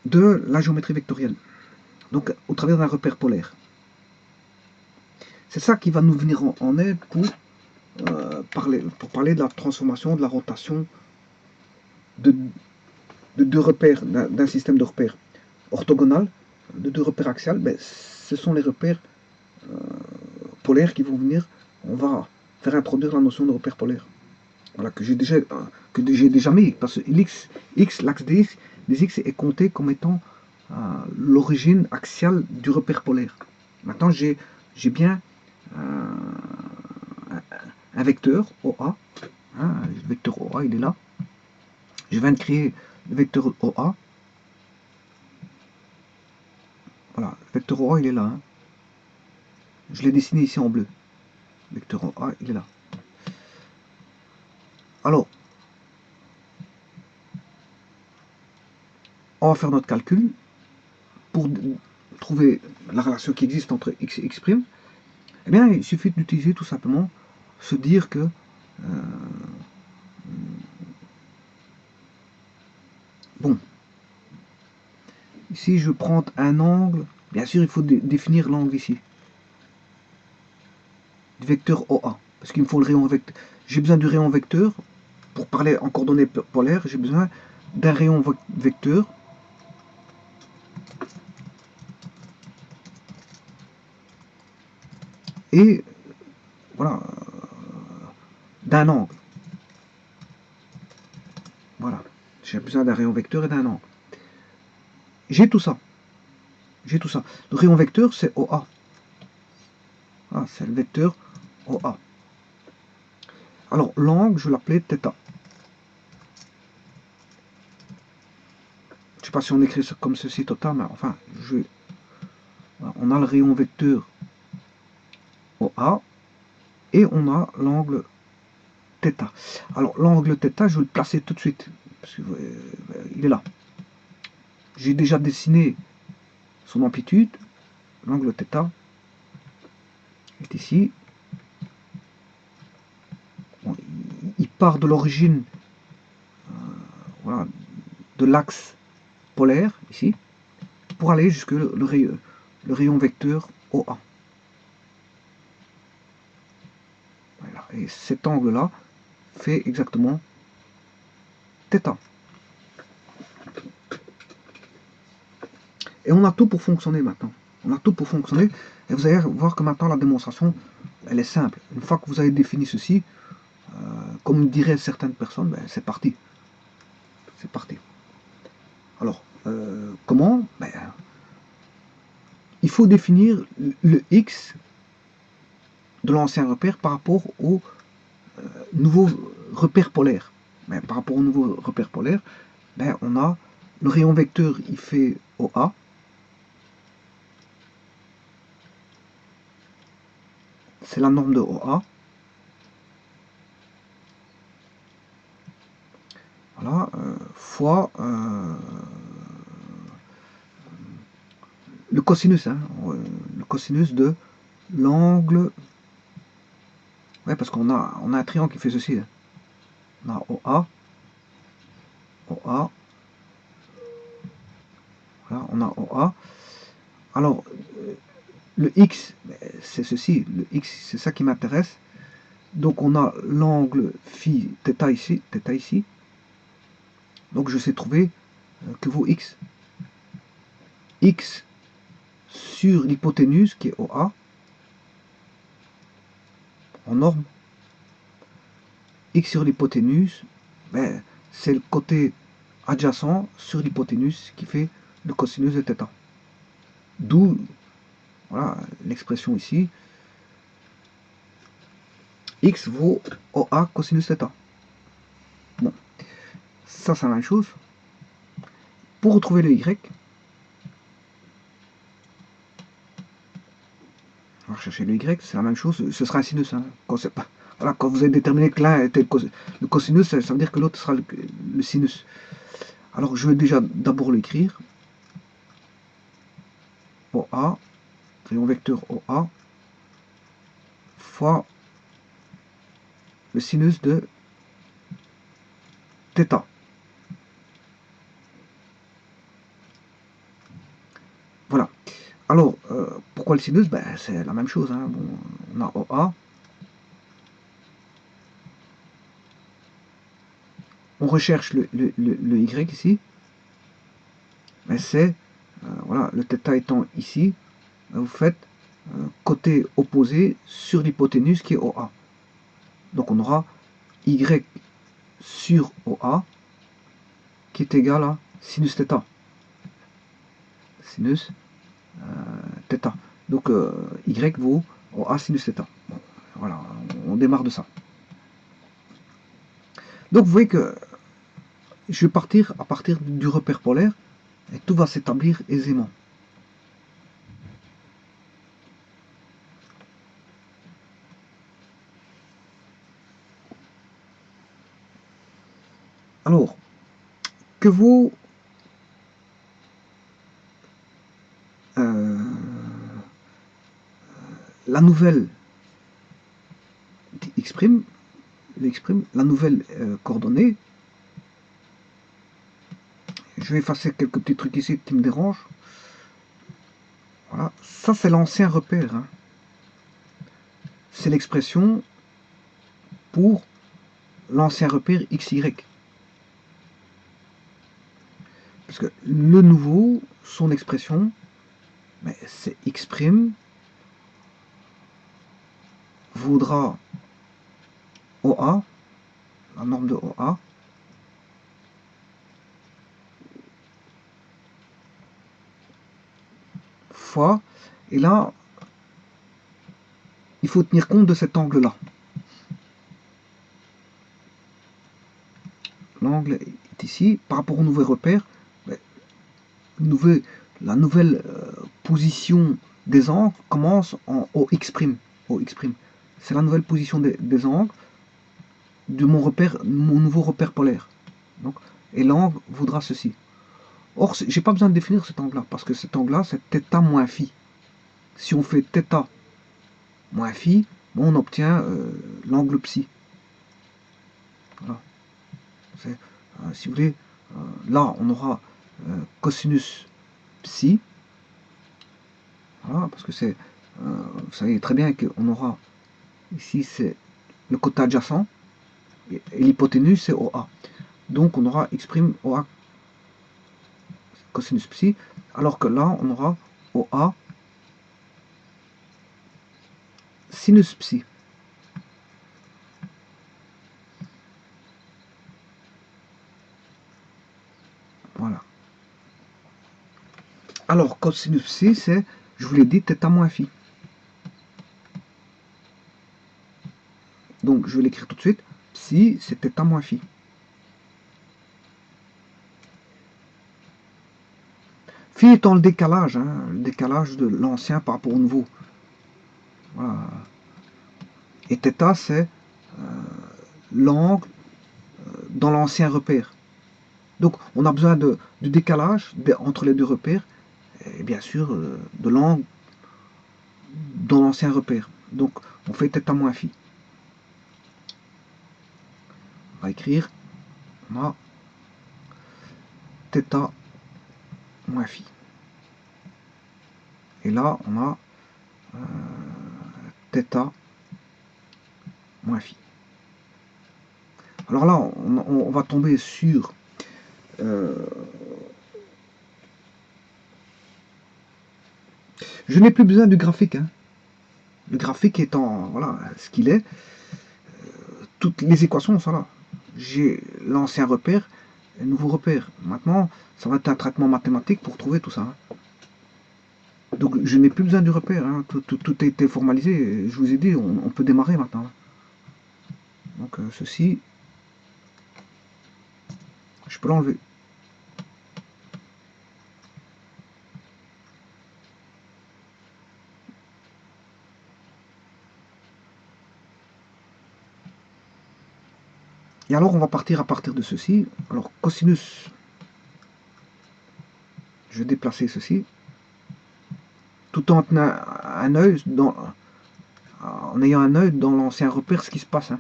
de la géométrie vectorielle, donc au travers d'un repère polaire. C'est ça qui va nous venir en aide pour parler de la transformation, de la rotation de deux repères, d'un système de repères orthogonal, de deux repères axiales. Ben, ce sont les repères polaires qui vont venir. On va faire introduire la notion de repère polaire. Voilà, que j'ai déjà mis, parce que l'axe des X est compté comme étant l'origine axiale du repère polaire. Maintenant, j'ai bien un vecteur OA, hein, le vecteur OA, il est là. Je viens de créer le vecteur OA. Voilà, le vecteur OA, il est là. Hein. Je l'ai dessiné ici en bleu. Le vecteur OA, il est là. Alors, on va faire notre calcul pour trouver la relation qui existe entre X et X'. Eh bien, il suffit d'utiliser tout simplement se dire que bon, ici je prends un angle, bien sûr il faut définir l'angle ici, du vecteur OA, parce qu'il me faut le rayon vecteur. J'ai besoin du rayon vecteur, pour parler en coordonnées polaires, j'ai besoin d'un rayon vecteur et voilà, d'un angle. Voilà, j'ai besoin d'un rayon vecteur et d'un angle. J'ai tout ça. J'ai tout ça. Le rayon vecteur, c'est OA. Ah, c'est le vecteur OA. Alors, l'angle, je l'appelais θ. Je ne sais pas si on écrit ça comme ceci, θ, mais enfin, voilà, on a le rayon vecteur OA et on a l'angle θ. Alors, l'angle θ, je vais le placer tout de suite, parce qu'il est là. J'ai déjà dessiné son amplitude. L'angle θ est ici. Bon, il part de l'origine voilà, de l'axe polaire, ici, pour aller jusque le rayon vecteur OA. Voilà. Et cet angle-là fait exactement θ. Et on a tout pour fonctionner maintenant. On a tout pour fonctionner. Et vous allez voir que maintenant la démonstration, elle est simple. Une fois que vous avez défini ceci, comme diraient certaines personnes, ben, c'est parti. C'est parti. Alors, comment ben, il faut définir le X de l'ancien repère par rapport au nouveau repère polaire. Ben, par rapport au nouveau repère polaire, ben, on a le rayon vecteur, il fait OA. C'est la norme de OA. Voilà, fois le cosinus, hein, le cosinus de l'angle. Ouais, parce qu'on a un triangle qui fait ceci. Là. On a OA, OA, voilà, on a OA. Alors, le X, c'est ceci, le X, c'est ça qui m'intéresse. Donc on a l'angle phi θ ici. Donc je sais trouver que vaut X. X sur l'hypoténuse qui est OA, en norme. X sur l'hypoténuse, ben, c'est le côté adjacent sur l'hypoténuse qui fait le cosinus de θ. D'où voilà, l'expression ici. X vaut OA cosinus θ. Bon, ça c'est la même chose. Pour retrouver le Y, on va rechercher le Y, c'est la même chose, ce sera un sinus. Hein. Voilà, quand vous avez déterminé que l'un était le cosinus, ça veut dire que l'autre sera le sinus. Alors je vais déjà d'abord l'écrire. OA, rayon vecteur OA, fois le sinus de θ. Voilà. Alors, pourquoi le sinus? Ben, c'est la même chose. Hein. Bon, on a OA. On recherche le Y ici. Ben, c'est, voilà, le θ étant ici, ben, vous faites côté opposé sur l'hypoténuse qui est OA. Donc on aura Y sur OA qui est égal à sinus θ. Sinus θ. Donc Y vaut OA sinus θ. Bon, voilà, on démarre de ça. Donc vous voyez que je vais partir à partir du repère polaire et tout va s'établir aisément. Alors, que vaut la nouvelle x', la nouvelle coordonnée? Je vais effacer quelques petits trucs ici qui me dérangent. Voilà, ça c'est l'ancien repère. Hein. C'est l'expression pour l'ancien repère XY. Parce que le nouveau, son expression, c'est X' vaudra OA, la norme de OA, fois, et là, il faut tenir compte de cet angle-là. L'angle est ici, par rapport au nouveau repère, la nouvelle position des angles commence en OX'. C'est la nouvelle position des angles de mon nouveau repère polaire. Donc, et l'angle vaudra ceci. Or, j'ai pas besoin de définir cet angle-là, parce que cet angle-là, c'est θ moins phi. Si on fait θ moins phi, bon, on obtient l'angle psi. Voilà. Si vous voulez, là, on aura cosinus psi. Voilà, parce que c'est, vous savez très bien qu'on aura, ici, c'est le côté adjacent, et l'hypoténuse, c'est OA. Donc, on aura X' OA cosinus psi, alors que là, on aura OA sinus psi. Voilà. Alors, cosinus psi, c'est, je vous l'ai dit, θ moins phi. Donc, je vais l'écrire tout de suite. Psi, c'est θ moins phi. Phi étant le décalage de l'ancien par rapport au nouveau. Voilà. Et θ, c'est l'angle dans l'ancien repère. Donc, on a besoin du décalage entre les deux repères. et bien sûr de l'angle dans l'ancien repère. Donc on fait θ moins phi. On va écrire, on a θ moins phi. Et là on a θ moins phi. Alors là on va tomber sur je n'ai plus besoin du graphique. Hein. Le graphique étant voilà ce qu'il est, toutes les équations sont là. J'ai l'ancien repère et le nouveau repère. Maintenant, ça va être un traitement mathématique pour trouver tout ça. Hein. Donc je n'ai plus besoin du repère. Hein. Tout a été formalisé. Je vous ai dit, on peut démarrer maintenant. Donc ceci, je peux l'enlever. Et alors on va partir à partir de ceci. Alors cosinus, je vais déplacer ceci. Tout en tenant un œil en ayant un œil dans l'ancien repère ce qui se passe. Hein.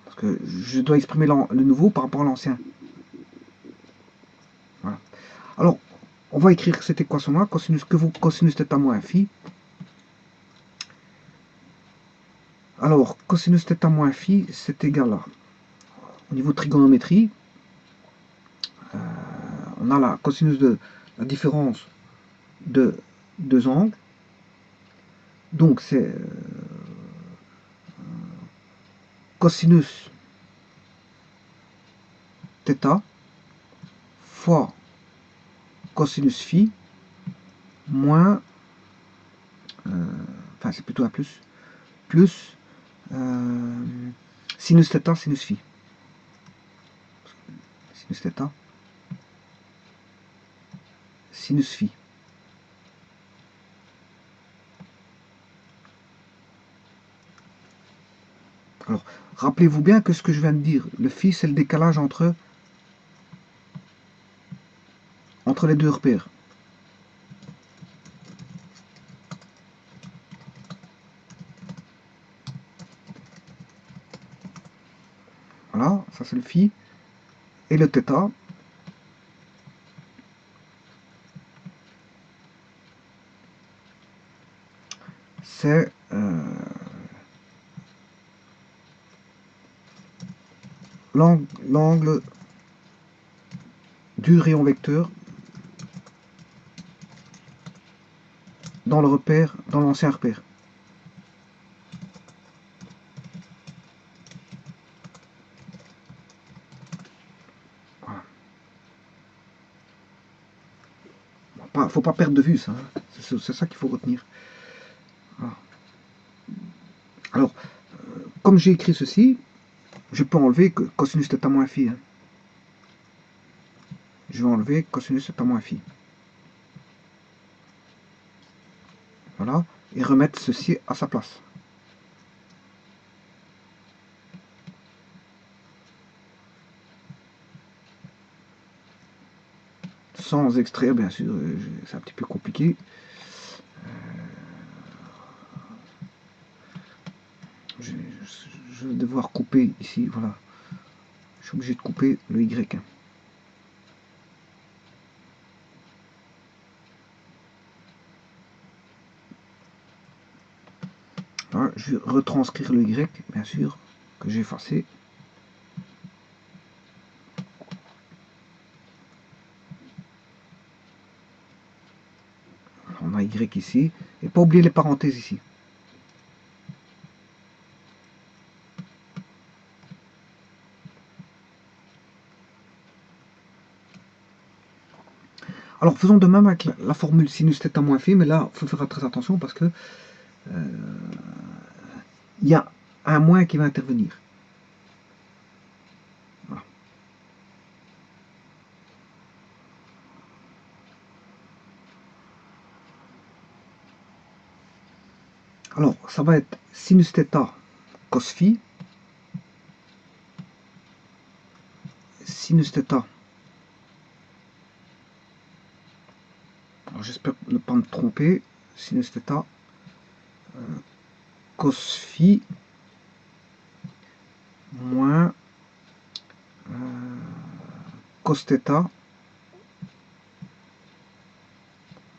Parce que je dois exprimer le nouveau par rapport à l'ancien. Voilà. Alors, on va écrire cette équation-là, cosinus θ moins phi. Alors, cosinus θ moins phi, c'est égal à, au niveau de trigonométrie, on a la cosinus de la différence de deux angles. Donc, c'est cosinus θ fois cosinus phi moins, enfin c'est plutôt un plus sinus θ sinus phi. Sinus θ sinus phi. Alors, rappelez-vous bien que ce que je viens de dire, le phi c'est le décalage entre les deux repères. Voilà, ça c'est le phi. Et le θ, c'est l'angle du rayon vecteur dans le repère, dans l'ancien repère. Voilà. Faut pas perdre de vue ça. Hein. C'est ça qu'il faut retenir. Voilà. Alors, comme j'ai écrit ceci, je peux enlever cosinus θ moins phi. Hein. Je vais enlever cosinus θ moins phi. Voilà. Et remettre ceci à sa place. Sans extraire, bien sûr, c'est un petit peu compliqué. Je vais devoir couper ici, voilà. Je suis obligé de couper le Y. Hein. Voilà, je vais retranscrire le Y, bien sûr, que j'ai effacé. On a Y ici. Et pas oublier les parenthèses ici. Alors faisons de même avec la formule sinus θ moins phi, mais là, il faut faire très attention parce que il y a un moins qui va intervenir. Voilà. Alors, ça va être sinus θ cos phi, sinus θ Alors j'espère ne pas me tromper. Sinus θ, cos phi moins cos θ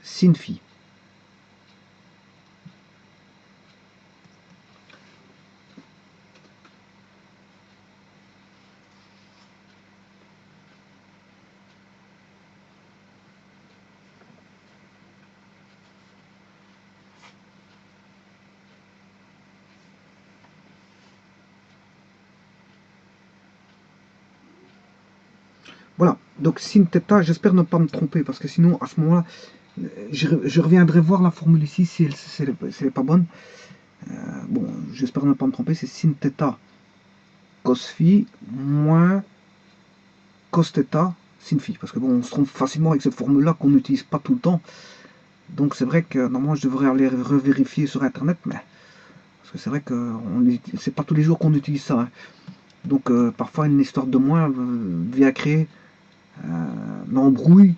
sin phi. Voilà, donc sin θ, j'espère ne pas me tromper, parce que sinon, à ce moment-là, je reviendrai voir la formule ici si elle n'est pas bonne. Bon, j'espère ne pas me tromper, c'est sin θ cos phi moins cos θ sin phi. Parce que bon, on se trompe facilement avec cette formule-là qu'on n'utilise pas tout le temps. Donc c'est vrai que normalement je devrais aller revérifier sur internet, mais parce que c'est vrai que c'est pas tous les jours qu'on utilise ça. Hein. Donc parfois une histoire de moins vient créer l'embrouille,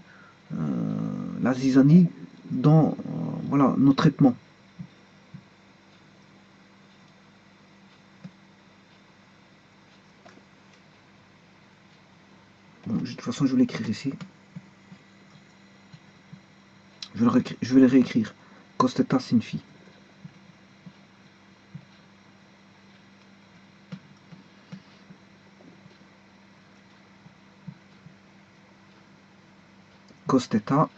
la zizanie dans voilà, nos traitements. Bon, de toute façon, je vais l'écrire ici. Je vais le réécrire. Cos θ sin phi. Cos θ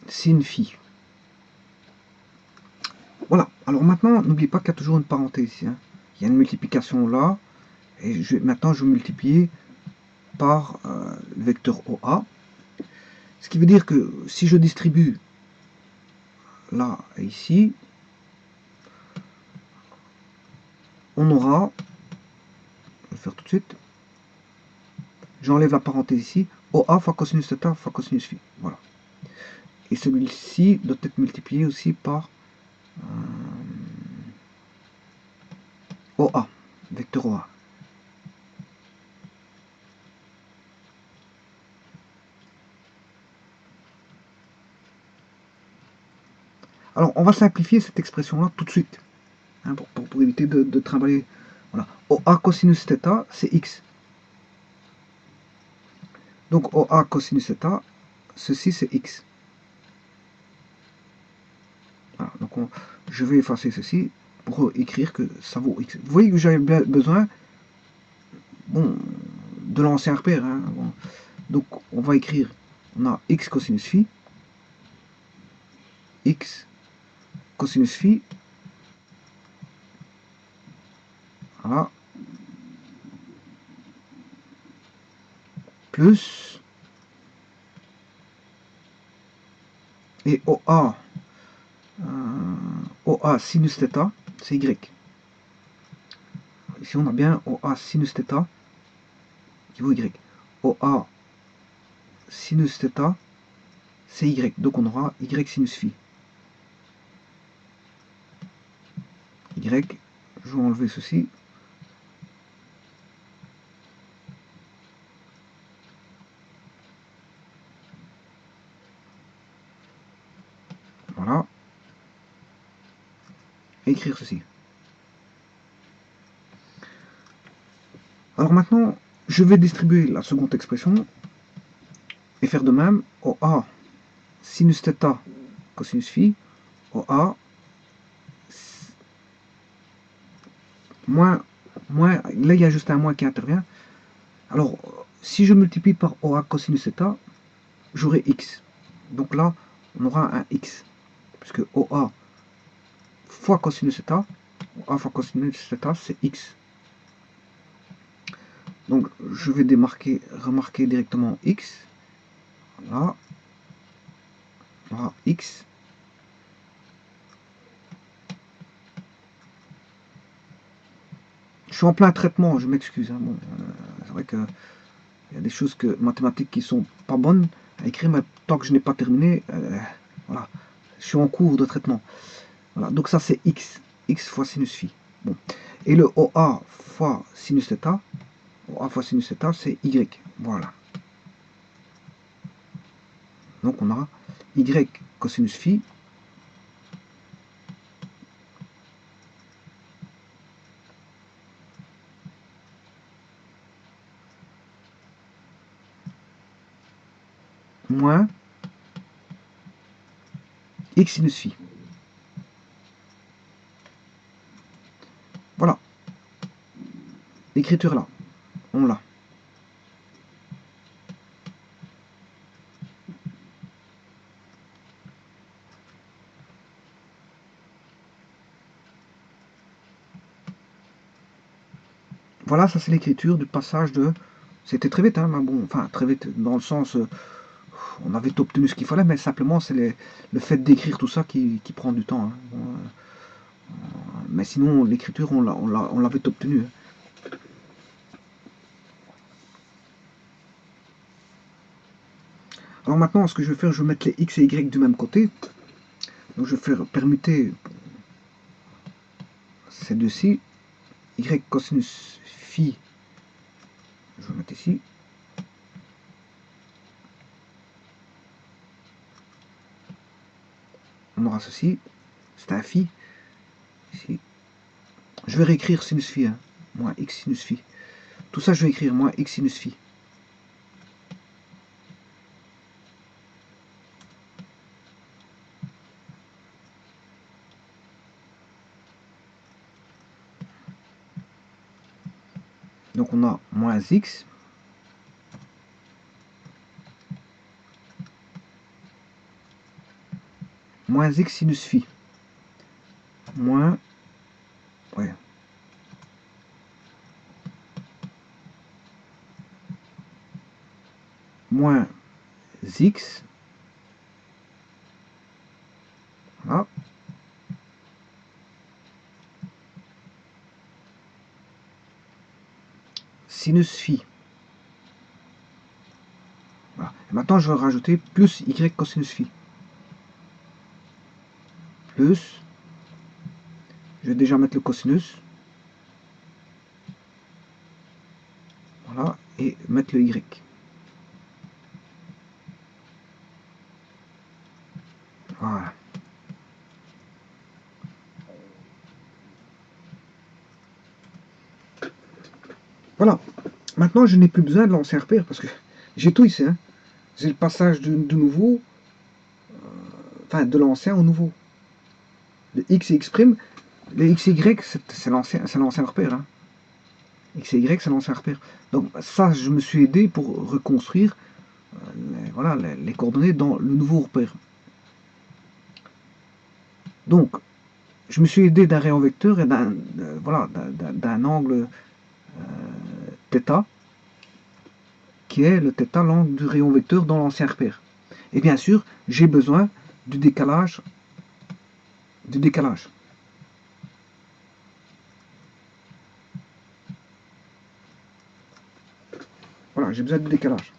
sin phi. Voilà. Alors maintenant, n'oubliez pas qu'il y a toujours une parenthèse ici. Hein. Il y a une multiplication là. Et maintenant, je vais multiplier par le vecteur OA. Ce qui veut dire que si je distribue là et ici, on aura, je vais le faire tout de suite, j'enlève la parenthèse ici, OA fois cosinus θ fois cosinus phi. Voilà. Et celui-ci doit être multiplié aussi par OA, vecteur OA. Alors, on va simplifier cette expression-là tout de suite, hein, pour éviter de trimballer. Voilà. OA cosinus θ, c'est X. Donc, OA cosinus θ, ceci, c'est X. Voilà, donc je vais effacer ceci pour écrire que ça vaut X. Vous voyez que j'avais besoin bon, de l'ancien repère. Hein, bon. Donc, on va écrire, on a X cosinus phi, X cosinus phi, voilà, plus, et OA, OA sinus θ, c'est Y. Ici on a bien OA sinus θ qui vaut Y. OA sinus θ, c'est Y. Donc on aura Y sinus phi. Y, je vais enlever ceci. Voilà. Et écrire ceci. Alors maintenant, je vais distribuer la seconde expression et faire de même. OA sinus θ cosinus phi, OA moins, là il y a juste un moins qui intervient. Alors, si je multiplie par OA cosinus θ, j'aurai X. Donc là, on aura un X. Puisque OA fois cosinus θ, OA fois cosinus θ, c'est X. Donc, je vais remarquer directement X. Voilà. On aura X. Je suis en plein traitement, je m'excuse. Hein. Bon, c'est vrai que il y a des choses mathématiques qui sont pas bonnes à écrire, mais tant que je n'ai pas terminé, voilà, je suis en cours de traitement. Voilà, donc ça c'est X, X fois sinus phi. Bon. Et le OA fois sinus θ, OA fois sinus θ, c'est Y. Voilà. Donc on a y cosinus phi moins x sinus phi. Voilà. L'écriture là, on l'a. Voilà, ça c'est l'écriture du passage de... C'était très vite, hein, mais bon, enfin très vite, dans le sens, on avait obtenu ce qu'il fallait, mais simplement c'est le fait d'écrire tout ça qui prend du temps. Hein. Bon, mais sinon, l'écriture, on l'avait obtenu. Hein. Alors maintenant, ce que je vais faire, je vais mettre les x et y du même côté. Donc je vais faire permuter ces deux-ci. Y cosinus phi, je vais mettre ici. On aura ceci. C'est un phi. Ici. Je vais réécrire sinus phi. Hein. Moins x sinus phi. Tout ça, je vais écrire moins x sinus phi. Donc on a moins x moins x sinus phi moins ouais moins x voilà, sinus phi. Voilà. Et maintenant je vais rajouter plus y cosinus phi plus, je vais déjà mettre le cosinus, voilà, et mettre le y. Voilà. Voilà. Maintenant, je n'ai plus besoin de l'ancien repère parce que j'ai tout ici. Hein. J'ai le passage du nouveau, enfin de l'ancien au nouveau. De x et x', les x et y, c'est l'ancien repère. Hein. X et y, c'est l'ancien repère. Donc ça, je me suis aidé pour reconstruire voilà, les coordonnées dans le nouveau repère. Donc, je me suis aidé d'un rayon vecteur et voilà, d'un angle θ, qui est le θ, l'angle du rayon vecteur dans l'ancien repère. Et bien sûr, j'ai besoin du décalage. Voilà, j'ai besoin du décalage.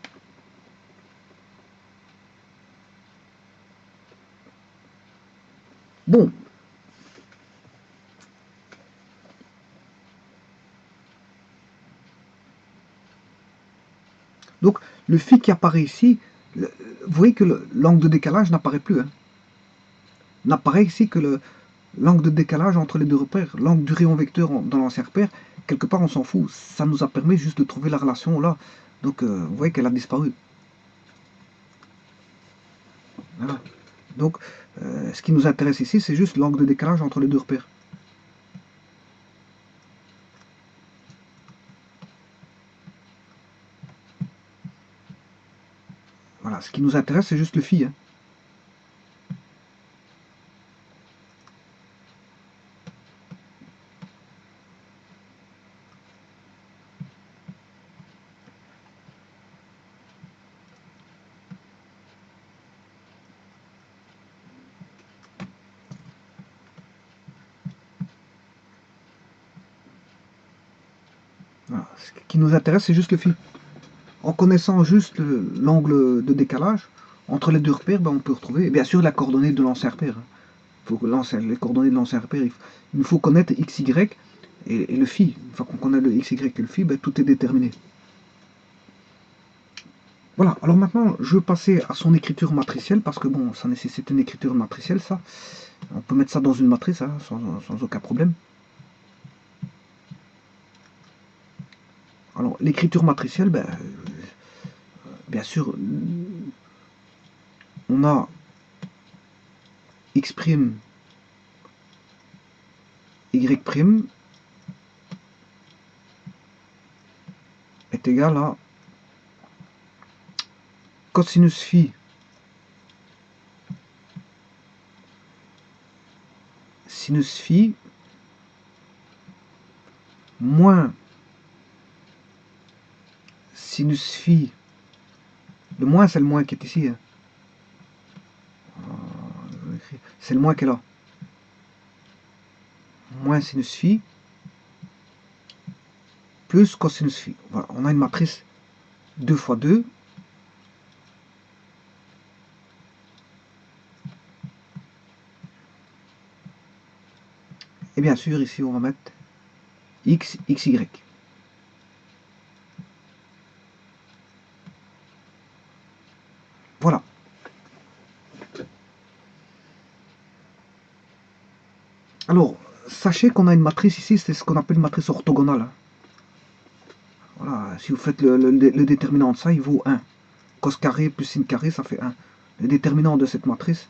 Bon. Donc, le phi qui apparaît ici, vous voyez que l'angle de décalage n'apparaît plus. Hein. N'apparaît ici que l'angle de décalage entre les deux repères, l'angle du rayon vecteur dans l'ancien repère, quelque part on s'en fout. Ça nous a permis juste de trouver la relation là. Donc, vous voyez qu'elle a disparu. Voilà. Donc, ce qui nous intéresse ici, c'est juste l'angle de décalage entre les deux repères. Voilà, ce qui nous intéresse, c'est juste le phi. Hein. Voilà. Ce qui nous intéresse, c'est juste le phi. En connaissant juste l'angle de décalage entre les deux repères, ben, on peut retrouver, et bien sûr, la coordonnée de l'ancien repère. Hein. Faut que les coordonnées de l'ancien repère, il nous faut connaître x, y et le phi. Une fois qu'on connaît le x, y et le phi, ben, tout est déterminé. Voilà, alors maintenant, je vais passer à son écriture matricielle, parce que bon, ça nécessite une écriture matricielle, ça. On peut mettre ça dans une matrice, hein, sans aucun problème. Alors, l'écriture matricielle, ben, bien sûr, on a x', y' est égal à cosinus phi sinus phi moins sinus phi. Le moins, c'est le moins qui est ici. Hein. C'est le moins qui est là. Moins sinus phi plus cosinus phi. Voilà, on a une matrice 2 fois 2. Et bien sûr, ici, on va mettre x, y. Voilà. Alors, sachez qu'on a une matrice ici, c'est ce qu'on appelle une matrice orthogonale. Hein. Voilà, si vous faites le déterminant de ça, il vaut 1. Cos carré plus sin carré, ça fait 1. Le déterminant de cette matrice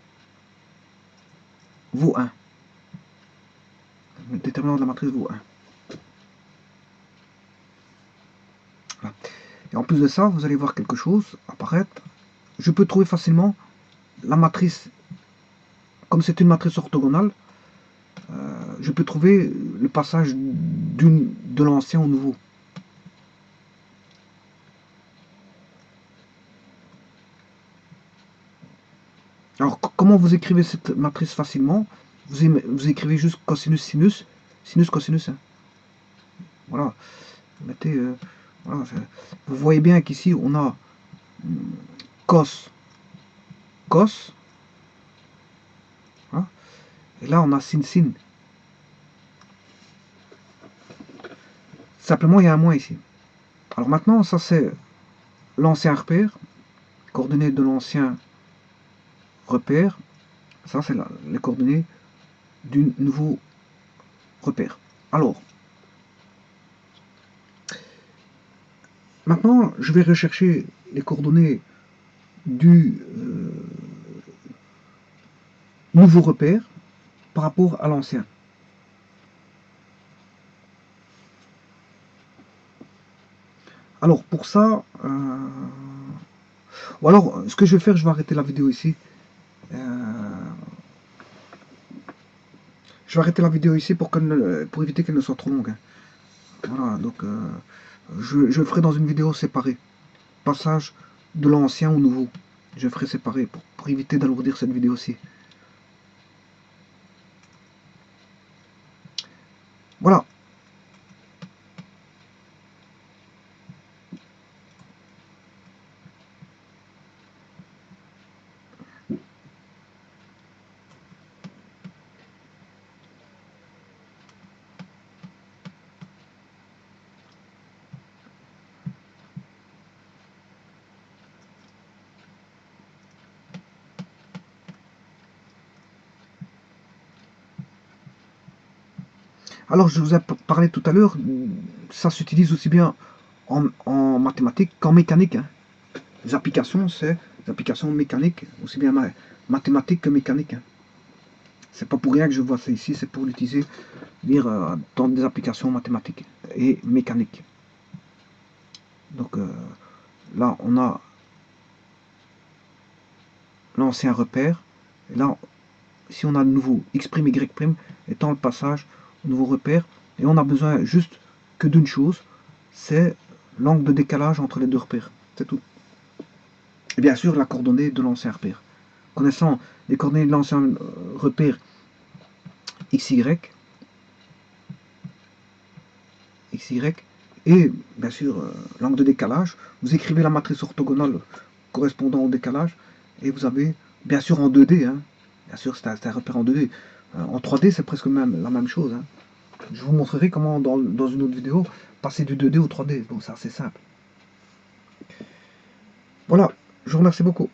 vaut 1. Le déterminant de la matrice vaut 1. Voilà. Et en plus de ça, vous allez voir quelque chose apparaître. Je peux trouver facilement la matrice, comme c'est une matrice orthogonale, je peux trouver le passage de l'ancien au nouveau. Alors, comment vous écrivez cette matrice facilement? Vous écrivez juste cosinus, sinus, sinus, cosinus. Hein. Voilà. Vous mettez, voilà. Vous voyez bien qu'ici, on a cos, cos. Hein, et là, on a sin, sin. Simplement, il y a un moins ici. Alors maintenant, ça c'est l'ancien repère, coordonnées de l'ancien repère. Ça, c'est les coordonnées du nouveau repère. Alors, maintenant, je vais rechercher les coordonnées du nouveau repère par rapport à l'ancien. Alors, pour ça, ou alors, ce que je vais faire, je vais arrêter la vidéo ici. Je vais arrêter la vidéo ici pour éviter qu'elle ne soit trop longue. Hein. Voilà, donc je ferai dans une vidéo séparée. Passage de l'ancien au nouveau. Je ferai séparer pour éviter d'alourdir cette vidéo-ci. Voilà. Alors, je vous ai parlé tout à l'heure, ça s'utilise aussi bien en mathématiques qu'en mécanique. Hein. Les applications, c'est des applications mécaniques, aussi bien mathématiques que mécaniques. Hein. C'est pas pour rien que je vois ça ici, c'est pour l'utiliser dans des applications mathématiques et mécaniques. Donc là, on a l'ancien repère. Et là, si on a le nouveau x', y' étant le passage au nouveau repère, et on a besoin juste que d'une chose, c'est l'angle de décalage entre les deux repères. C'est tout. Et bien sûr, la coordonnée de l'ancien repère. Connaissant les coordonnées de l'ancien repère xy, et bien sûr l'angle de décalage, vous écrivez la matrice orthogonale correspondant au décalage, et vous avez, bien sûr en 2D, hein, bien sûr c'est un repère en 2D. En 3D, c'est presque la même chose. Hein. Je vous montrerai comment, dans une autre vidéo, passer du 2D au 3D. Donc c'est assez simple. Voilà, je vous remercie beaucoup.